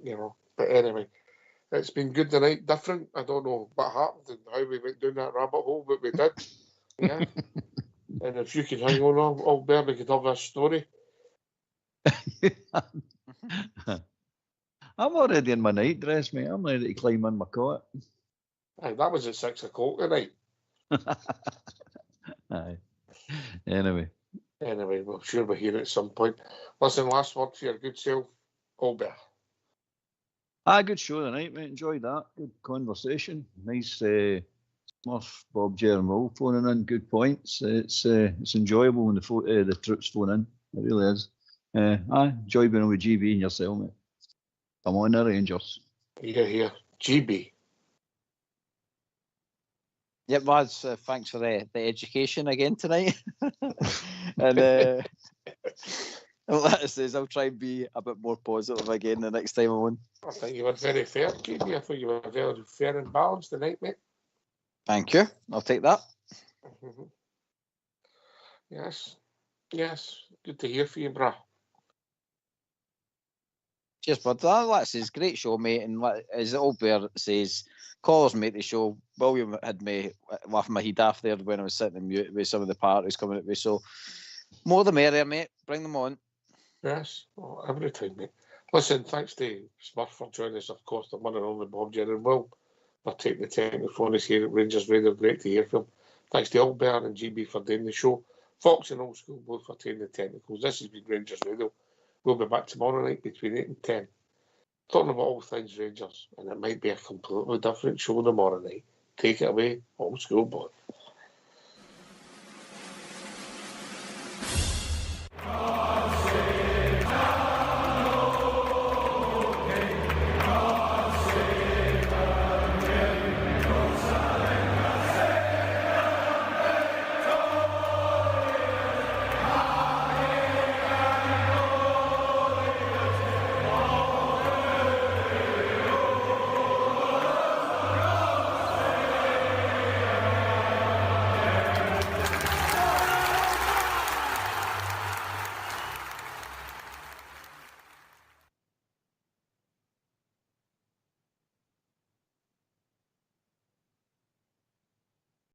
Speaker 2: know. But anyway, it's been good tonight. Different. I don't know what happened and how we went down that rabbit hole, but we did. Yeah. And if you could hang on, old bear, we could have a story.
Speaker 4: I'm already in my night dress, mate. I'm ready to climb in my cot.
Speaker 2: Aye, that was at 6 o'clock tonight.
Speaker 4: Aye. Anyway,
Speaker 2: we're sure we're here at some point. Listen, last word for your good self, old bear.
Speaker 4: good show tonight, mate. Enjoyed that. Good conversation. Nice Smurf, Bob, Jerry, and Will phoning in. Good points. It's enjoyable when the troops phone in. It really is. I enjoy being with GB and yourself, mate. Come on, the Rangers.
Speaker 2: Here. GB.
Speaker 3: Yep, lads, thanks for the education again tonight. And like I says, I'll try and be a bit more positive again the next time I'm on.
Speaker 2: I think you were very fair, GB. I thought you were very fair and balanced tonight, mate.
Speaker 3: Thank you. I'll take that.
Speaker 2: Yes. Good to hear from you, brah.
Speaker 3: Cheers, bud. That's his great show, mate. And as the old bear says, callers make the show. William had me laughing my head off there when I was sitting in mute with some of the parties coming at me. So more the merrier, mate. Bring them on.
Speaker 2: Yes, every time, mate. Listen, thanks to Smurf for joining us, of course, the one and only Bob, Jerry, and Will for taking the technical phone is here at Rangers Radio. Great to hear from him. Thanks to Old Bear and GB for doing the show. Fox and Old School both for taking the technicals. This has been Rangers Radio. We'll be back tomorrow night between 8 and 10. Talking about all things Rangers, and it might be a completely different show tomorrow night. Take it away, Old School boy.